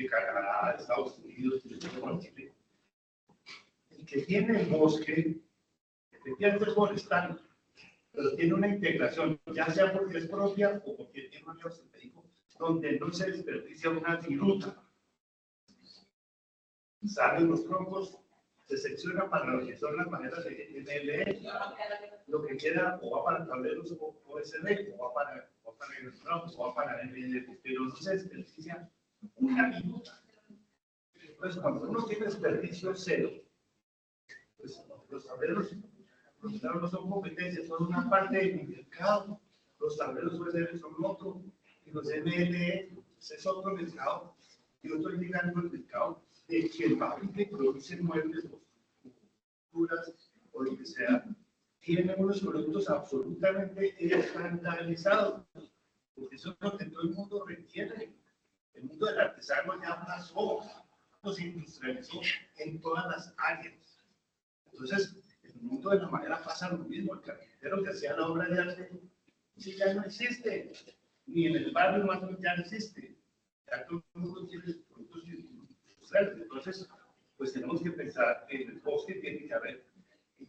Canadá, de Estados Unidos, de Chile, el que tiene el bosque, efectivamente es forestal, pero tiene una integración, ya sea porque es propia o porque tiene un negocio estratégico, donde no se desperdicia una viruta. Salen los troncos, se seccionan para lo que son las maneras de MLE, lo que queda o va para tableros o OSB, o va para el troncos, o va para MLE, pero no se desperdicia una viruta. Entonces, cuando uno tiene desperdicio cero, pues los tableros no son competencias, son una parte del mercado. Los tableros USB son otro, y los MLE es otro mercado. Yo estoy ligando el mercado de que el fabricante produce muebles, estructuras o lo que sea, tiene unos productos absolutamente estandarizados, porque eso es lo que todo el mundo requiere. El mundo del artesano ya pasó, se industrializó en todas las áreas. Entonces, el el mundo de la madera pasa lo mismo. El carpintero que hacía la obra de arte, sí, ya no existe. Ni en el barrio más ya no existe. Ya todo el mundo tiene productos industriales. Entonces, pues tenemos que pensar que en el bosque tiene que haber un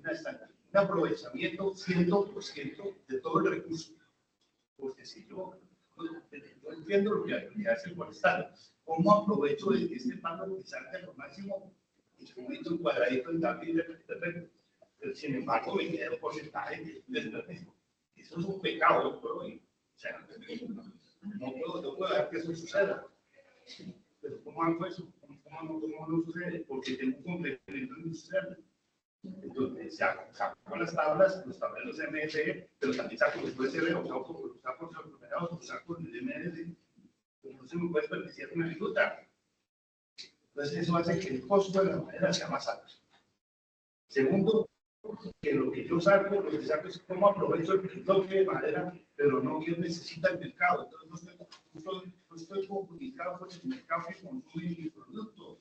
aprovechamiento 100% de todo el recurso. Porque si yo entiendo lo que hace el forestal, ¿cómo aprovecho de este palo que salga lo máximo? Y se convierte un cuadradito en tapiz de sin embargo, me queda un porcentaje de desperdicio. Eso es un pecado, ¿no? O sea, no puedo dejar que eso suceda. Pero ¿cómo hago eso? ¿Cómo no sucede? Porque tengo un complemento industrial. Entonces, saco las tablas, los tableros MSE, pero también saco los USB, o saco los aglomerados, o saco el MSE. No se me puede desperdiciar una fruta. Entonces, eso hace que el costo de la madera sea más alto. Segundo, que lo que yo saco, lo que saco es cómo aprovecho el bloque de madera, pero no que necesita el mercado. Entonces, no estoy comunicado con el mercado que consume mi producto,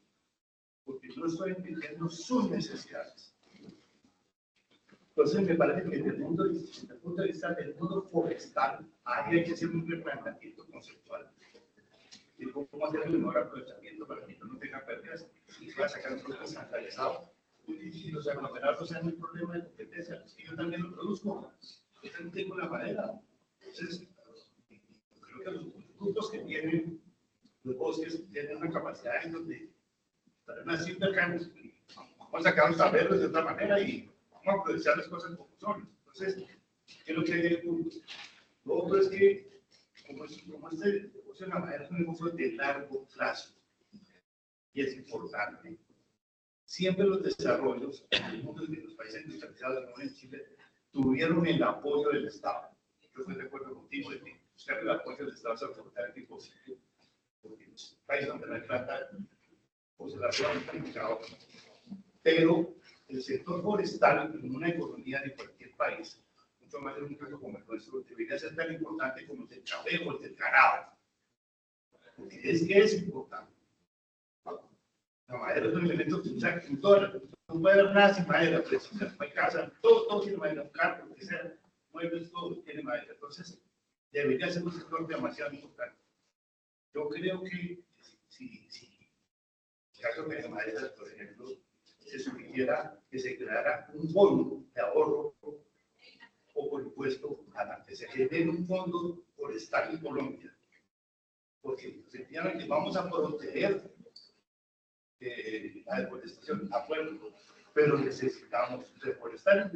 porque yo estoy entendiendo sus necesidades. Entonces, me parece que desde el punto de vista del mundo forestal, ahí hay que hacer un replanteamiento conceptual. Y cómo hacer el mejor aprovechamiento para que no tenga pérdidas y pueda sacar un producto estandarizado. Y los aglomerados sean un problema de competencia. Es que yo también lo produzco. Yo también tengo la madera. Entonces, creo que los productos que tienen los bosques tienen una capacidad en donde están así cercanos. Vamos a sacar los tableros de otra manera y vamos a aprovechar las cosas como son. Entonces, ¿qué es lo que hay en el punto? Lo otro es que, como este negocio de la madera es un negocio de largo plazo, y es importante, siempre los desarrollos en el mundo de los países industrializados, como en Chile, tuvieron el apoyo del Estado. Yo estoy de acuerdo contigo de que buscar el apoyo del Estado es absolutamente imposible, porque los países donde no hay plata, pues el apoyo es complicado. Pero el sector forestal en una economía de cualquier país, mucho más en un caso como el nuestro, debería ser tan importante como el del café o el del ganado. Porque es importante. La madera es un elemento que usa en toda no puede haber nada sin madera, precisa, no hay casa, todo tiene madera, un carro, lo que sea, muebles, todo tiene madera. Entonces, debería ser un sector demasiado importante. Yo creo que si el caso de madera, por ejemplo, se sugiriera que se creara un fondo de ahorro o por impuesto a que se genere un fondo forestal en Colombia. Porque efectivamente vamos a proteger la deforestación a pueblo, pero necesitamos reforestar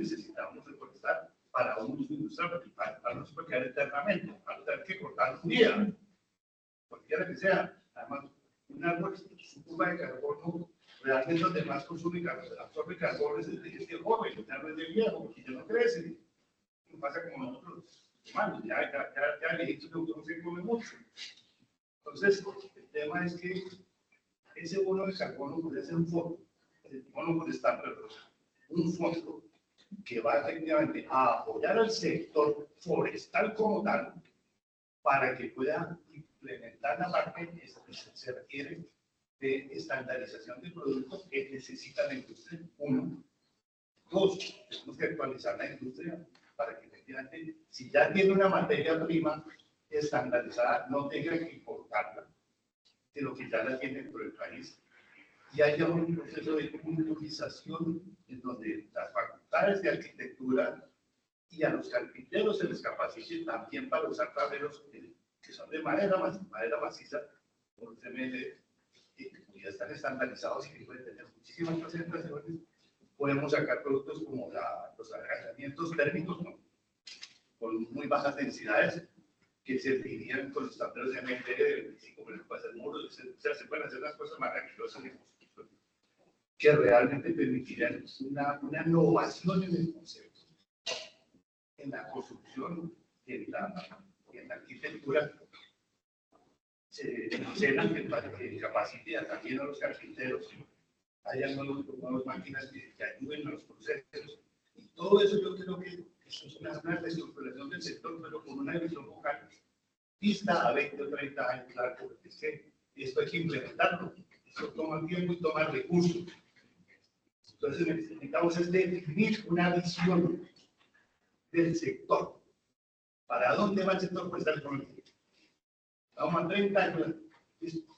para un uso industrial, porque para no se puede quedar eternamente, para no tener que cortar un día, cualquiera que sea. Además, un árbol, su curva de carbono, realmente donde más consume carbono, absorbe carbono es el joven, el árbol de viejo, porque ya no crece. No pasa como nosotros, humanos, ya le he dicho que no se come mucho. Entonces, el tema es que ese bono de carbono puede ser un fondo, el bono forestal, perdón, un fondo que va efectivamente a apoyar al sector forestal como tal para que pueda implementar la parte que se requiere de estandarización de productos que necesita la industria. Uno. Dos, tenemos que actualizar la industria para que efectivamente, si ya tiene una materia prima estandarizada, no tenga que importarla, sino que ya la tiene dentro del país. Y haya un proceso de culturización en donde las facultades de arquitectura y a los carpinteros se les capacite también para usar tableros que son de madera maciza, por CML, que ya están estandarizados y que pueden tener muchísimas presentaciones. Podemos sacar productos como los agregamientos térmicos con muy bajas densidades que se dirían con los tableros de ML, como el pasa el muro. O sea, se pueden hacer unas cosas maravillosas en construcción que realmente permitirían una innovación en el concepto, en la construcción, en la arquitectura. Se que capacite también a los carpinteros. Hay nuevas máquinas que ayuden a los procesos. Y todo eso yo creo que eso es una reestructuración del sector, pero con una visión focal vista a 20 o 30 años, claro, porque es que esto hay que implementarlo. Esto toma tiempo y toma recursos. Entonces necesitamos es definir una visión del sector. ¿Para dónde va el sector forestal económico? Vamos a 30 años. ¿Listo?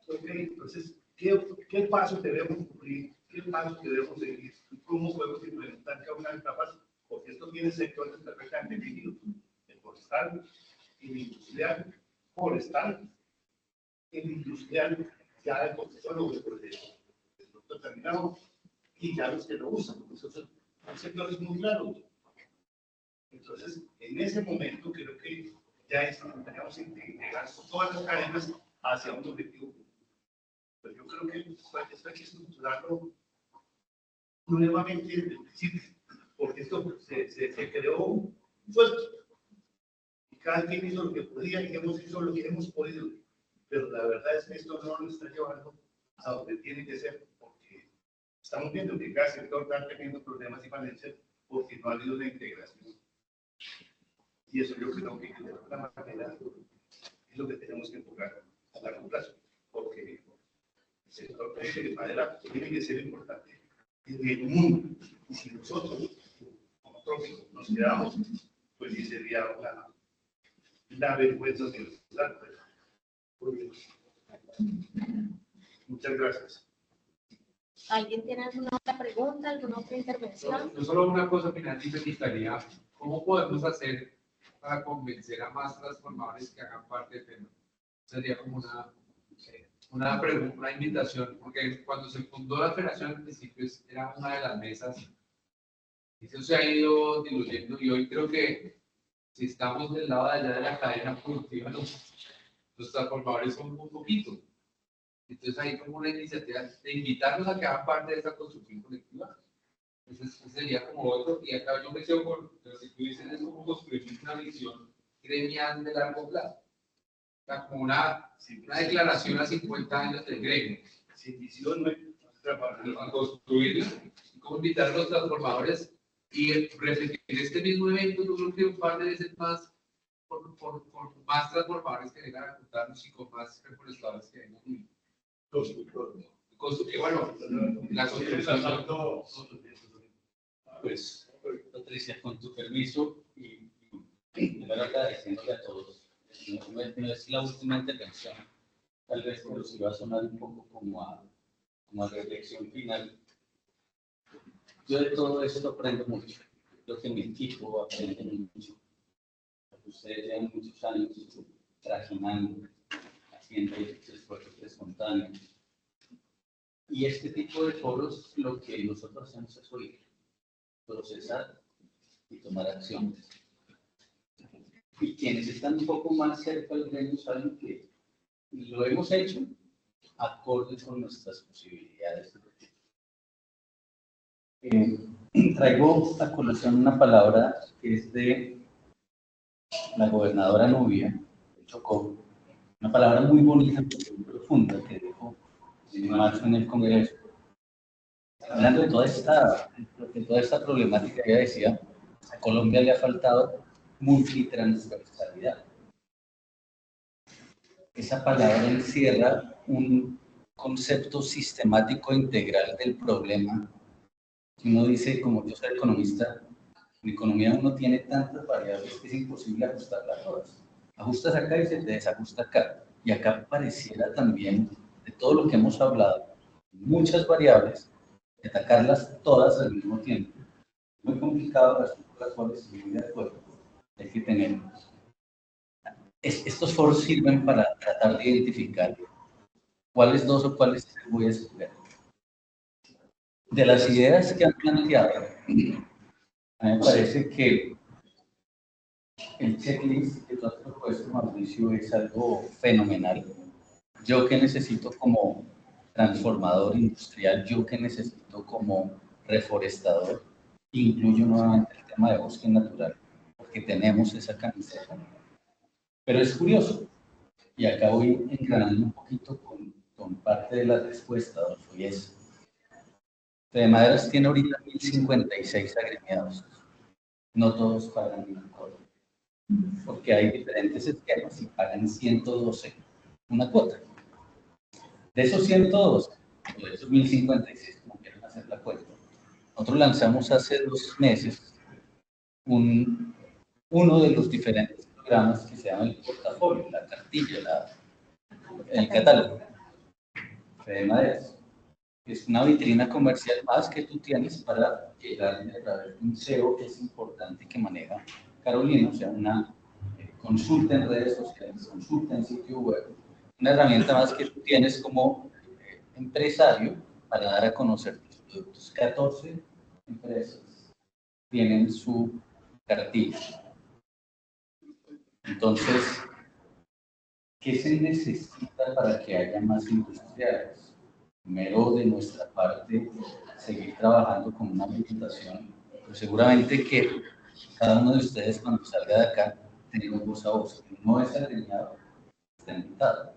Okay, entonces, ¿qué pasos debemos cumplir? ¿Qué pasos debemos seguir? ¿Cómo podemos implementar cada una de las etapas? Porque esto tiene sectores perfectamente definidos. El forestal, el industrial, forestal, el industrial, ya el concesor o el producto terminado, y ya los que lo usan. Esos son sectores muy claros. Entonces, en ese momento creo que ya tenemos que integrar todas las cadenas hacia un objetivo. Pero yo creo que esto hay que estructurarlo nuevamente desde el principio, porque esto se creó suelto. Y cada quien hizo lo que podía y hemos hecho lo que hemos podido. Pero la verdad es que esto no nos está llevando a donde tiene que ser, porque estamos viendo que cada sector está teniendo problemas y falencias porque no ha habido una integración. Y eso yo creo que de alguna manera es lo que tenemos que enfocar a largo plazo, porque el sector de madera tiene que ser importante en el mundo. Y si nosotros, como trópicos, nos quedamos, pues sí sería una vergüenza de nuestra. Muchas gracias. ¿Alguien tiene alguna otra pregunta, alguna otra intervención? Yo solo una cosa final y me gustaría, ¿cómo podemos hacer para convencer a más transformadores que hagan parte del tema? Sería como una pregunta, una invitación, porque cuando se fundó la federación al principio era una de las mesas, y eso se ha ido diluyendo, y hoy creo que si estamos del lado de allá de la cadena productiva, los transformadores son muy poquitos. Entonces hay como una iniciativa de invitarnos a que hagan parte de esa construcción colectiva. Entonces sería como otro, y acá yo me quedo con lo que tú dices, es como construir una visión gremial de largo plazo. O sea, como una declaración a 50 años del gremio. Sin visión no hay A construirla, como invitar a los transformadores y repetir este mismo evento, yo creo que un par de veces más, por más transformadores que vengan a juntarnos y con más reforestadores que vengan. Bueno, la construcción. Pues, Patricia, con tu permiso, y primero agradeciéndole a todos. No es la última intervención, tal vez, pero sí va a sonar un poco como a reflexión final. Yo de todo esto aprendo mucho. Creo que mi equipo aprende mucho. Ustedes llevan muchos años trajinando, haciendo esfuerzos espontáneos. Y este tipo de foros, lo que nosotros hacemos es oír, procesar y tomar acciones. Y quienes están un poco más cerca del gremio saben que lo hemos hecho acorde con nuestras posibilidades. Traigo a colación una palabra que es de la gobernadora Nubia de Chocó, una palabra muy bonita, muy profunda, que dijo en marzo en el Congreso, hablando de toda esta problemática. Ella decía: a Colombia le ha faltado multitransversalidad. Esa palabra encierra un concepto sistemático integral del problema. Uno dice, como yo soy economista, en economía uno tiene tantas variables que es imposible ajustarlas todas. Ajustas acá y se te desajusta acá. Y acá pareciera también, de todo lo que hemos hablado, muchas variables, atacarlas todas al mismo tiempo. Muy complicado, las cuales estoy muy de acuerdo. Hay que tener. Estos foros sirven para tratar de identificar cuáles dos o cuáles tres voy a escoger. De las ideas que han planteado, a mí me parece que el checklist que tú has propuesto, Mauricio, es algo fenomenal. Yo que necesito como transformador industrial, yo que necesito como reforestador, incluyo nuevamente el tema de bosque natural, porque tenemos esa camiseta. Pero es curioso, y acá voy engranando un poquito con parte de la respuesta, Adolfo, y es: Fede Maderas tiene ahorita 1056 agremiados. No todos pagan una cuota, porque hay diferentes esquemas y pagan 112 una cuota. De esos 112, o de esos 1056, como quieran hacer la Nosotros lanzamos hace 2 meses uno de los diferentes programas que se llama el portafolio, la cartilla, el catálogo de maderas. Es una vitrina comercial más que tú tienes para llegar a través de un SEO que es importante que maneja Carolina, o sea, una consulta en redes sociales, consulta en sitio web, una herramienta más que tú tienes como empresario para dar a conocer tus productos. 14 empresas tienen su cartilla. Entonces, ¿qué se necesita para que haya más industriales? Primero, de nuestra parte, seguir trabajando con una reputación. Pues seguramente que cada uno de ustedes, cuando salga de acá, tenga voz a voz. No es agremiado, está invitado.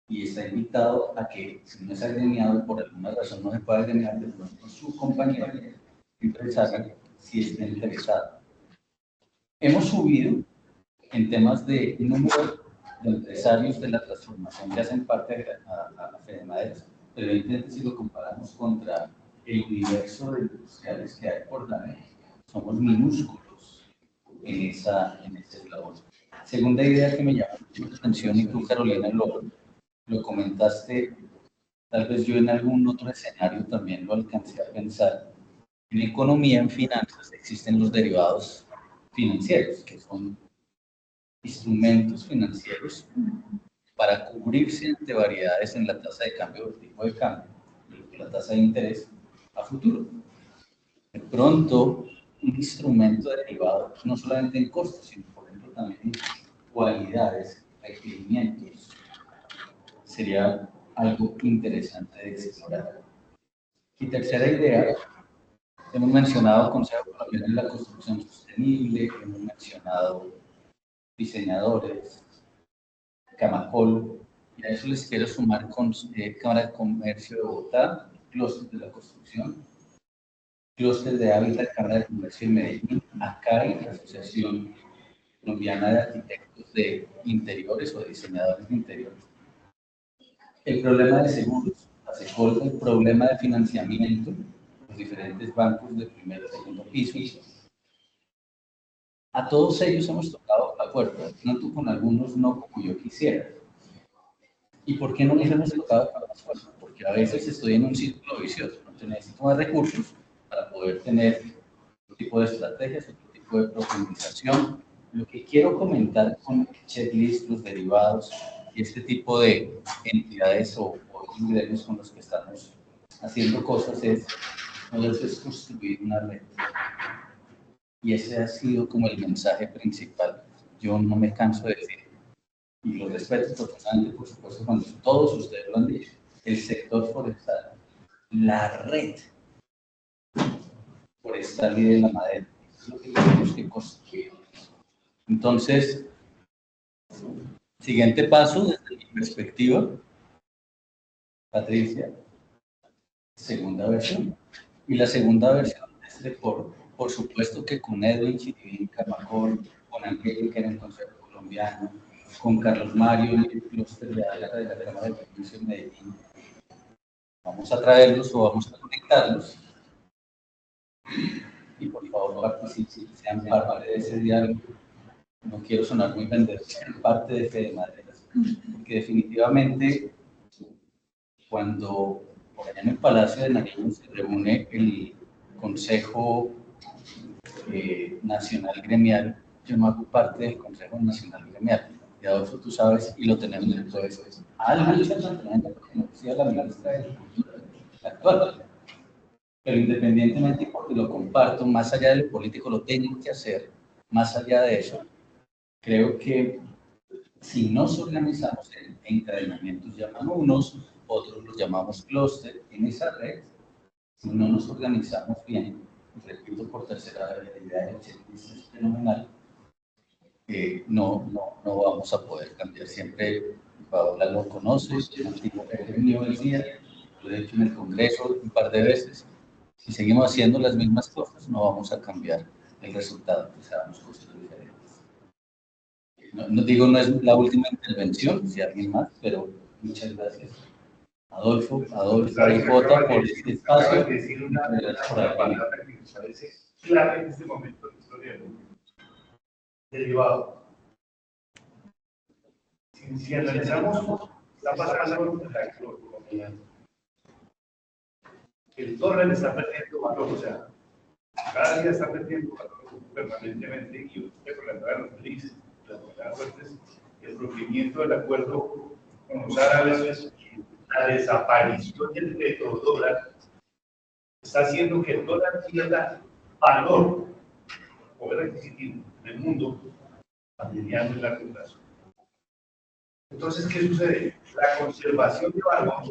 Y está invitado a que, si no es agremiado y por alguna razón no se puede agremiar, de pronto su compañero empresario, si está interesado. Hemos subido en temas de número de empresarios de la transformación que hacen parte a Fede Maderas, pero evidentemente si lo comparamos contra el universo de industriales que hay por la somos minúsculos en ese eslabón. Segunda idea que me llamó la atención, y tú, Carolina, lo comentaste, tal vez yo en algún otro escenario también lo alcancé a pensar. En economía, en finanzas, existen los derivados financieros, que son instrumentos financieros para cubrirse ante variedades en la tasa de cambio o el tipo de cambio, la tasa de interés a futuro. De pronto, un instrumento derivado no solamente en costos, sino por ejemplo también en cualidades, requerimientos, sería algo interesante de explorar. Y tercera idea, hemos mencionado Consejo Colombiano en la Construcción Sostenible, hemos mencionado diseñadores, Camacol, y a eso les quiero sumar con Cámara de Comercio de Bogotá, Clúster de la Construcción, Clúster de Hábitat, Cámara de Comercio de Medellín, ACAI, la Asociación Colombiana de Arquitectos de Interiores o Diseñadores de Interiores. El problema de seguros, ASECOL, el problema de financiamiento, los diferentes bancos de primer y segundo piso. A todos ellos hemos tocado la puerta, tanto con algunos no como yo quisiera. ¿Y por qué no les hemos tocado la puerta? Porque a veces estoy en un círculo vicioso, no necesito más recursos para poder tener otro tipo de estrategias, otro tipo de profundización. Lo que quiero comentar con checklist, los derivados y este tipo de entidades o gremios con los que estamos haciendo cosas es construir una red. Y ese ha sido como el mensaje principal. Yo no me canso de decir, y lo respeto profundamente, por supuesto, cuando todos ustedes lo han dicho, el sector forestal, la red forestal y de la madera, es lo que tenemos que construir. Entonces, siguiente paso, desde mi perspectiva, Patricia, segunda versión. Y la segunda versión es de por supuesto que con Edwin Chirivín, Camacol, con Angélica en el Consejo Colombiano, con Carlos Mario en el clúster de la Cámara de Comercio de Medellín. Vamos a traerlos o vamos a conectarlos. Y por favor participen, sean parte de ese diálogo. No quiero sonar muy vendedor, sean parte de Fede Maderas. Porque definitivamente, cuando por allá en el Palacio de Nariño se reúne el Consejo Nacional Gremial, yo no hago parte del Consejo Nacional Gremial. Y Adolfo, tú sabes, y lo tenemos dentro de eso. Algo de porque no decía la ministra de Cultura actual. Pero independientemente, porque lo comparto, más allá del político lo tienen que hacer, más allá de eso, creo que si nos organizamos en encadenamientos, llaman unos, otros los llamamos clúster, en esa red, si no nos organizamos bien, repito por tercera vez, la idea del checklist es fenomenal, no vamos a poder cambiar. Siempre Paola lo conoce, es un antiguo jefe mío del día, lo he hecho en el Congreso un par de veces. Si seguimos haciendo las mismas cosas, no vamos a cambiar el resultado, pues hagamos cosas diferentes. No digo, no es la última intervención, si alguien más, pero muchas gracias. Adolfo, ahí vota por este espacio. Acabas de decir una palabra que me parece clave en este momento de la historia del mundo. Derivado. Si analizamos, está pasando en la economía. El dólar está perdiendo valor, o sea, cada día está perdiendo valor permanentemente, y usted con la entrada de los BRICS, las monedas fuertes, el rompimiento del acuerdo con los árabes, la desaparición del petrodólar, está haciendo que el dólar pierda valor, poder adquisitivo en el mundo a mediano y largo plazo. Entonces, ¿qué sucede? La conservación de valor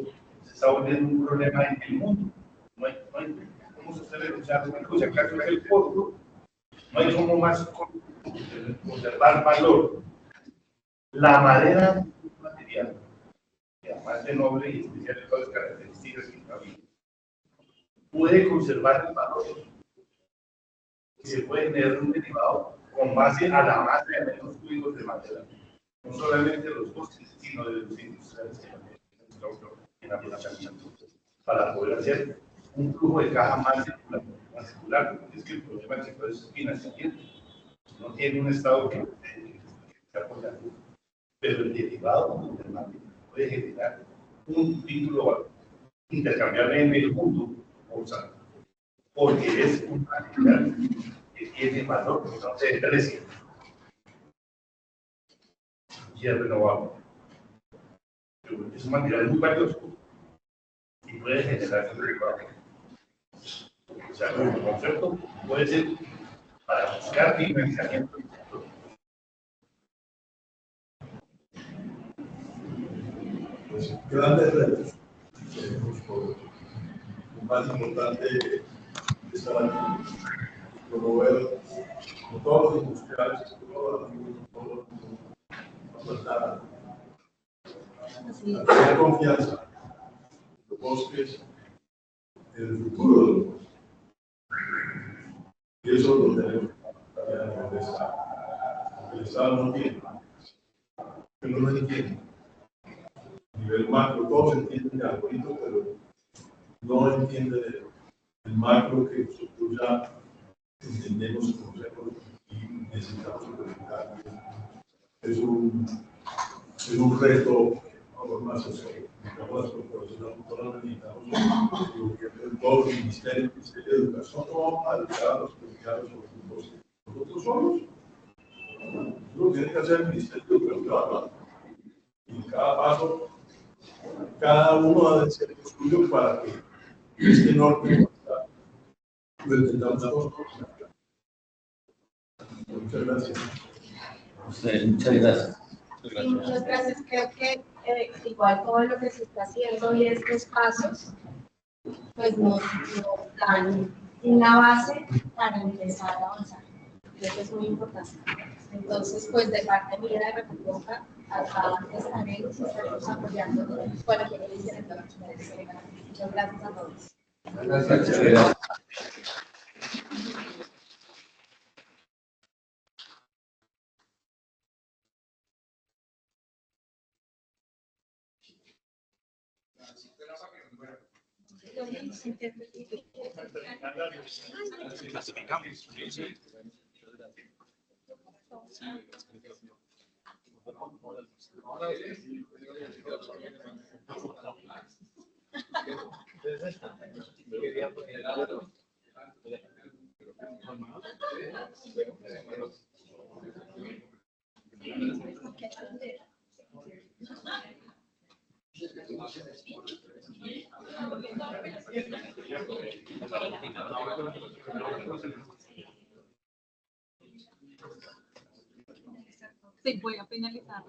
se está volviendo un problema en el mundo. No hay cómo sostener, o sea, si acaso es el costo, no hay cómo más conservar valor. La madera es un material, que además de noble y especial en todas las características que está bien, puede conservar el valor. Y se puede tener un derivado con base a la masa de menos cúbicos de madera. No solamente los costes, sino de los industriales que en aprovechamiento para poder hacer un flujo de caja más circular. Es que el problema del sector es financiamiento. No tiene un estado que esté apoyando, pero el derivado del marketing puede generar un título intercambiable en el mundo, porque es un material que tiene valor, que no se deprecia y es renovable. Es un material muy valioso y puede generar ese derivado. O sea, el concepto puede ser para buscar financiamiento. Pues grandes retos tenemos por lo más importante estar aquí, promover con todos los industriales, con todos los amigos, con todos los a tener confianza en los bosques, en el futuro de los bosques. Y eso lo tenemos también a nivel de Estado. El Estado no tiene, pero no entiende. A nivel macro, todos entienden de algoritmo, pero no entienden el macro que nosotros ya entendemos y conocemos y necesitamos implementar. Es un reto aún más social. Necesitamos las corporaciones, todas necesitamos el gobierno en todos los ministerios, el Ministerio de Educación, no vamos a dedicar a los colombianos o los grupos. Nosotros solos. Lo tiene que hacer el Ministerio de Educación. Y cada paso, cada uno ha de ser estudio para que este norte lo entendamos todos. Muchas gracias. Muchas gracias. Sí, muchas gracias. Creo que igual todo lo que se está haciendo y estos pasos, pues nos dan una base para empezar a avanzar. Creo que es muy importante. Entonces, pues de parte mía de Recopoca, acá estaremos y estaremos apoyando cualquier iniciativa que ustedes tengan. Muchas gracias a todos. Gracias. Sí, voy a finalizar.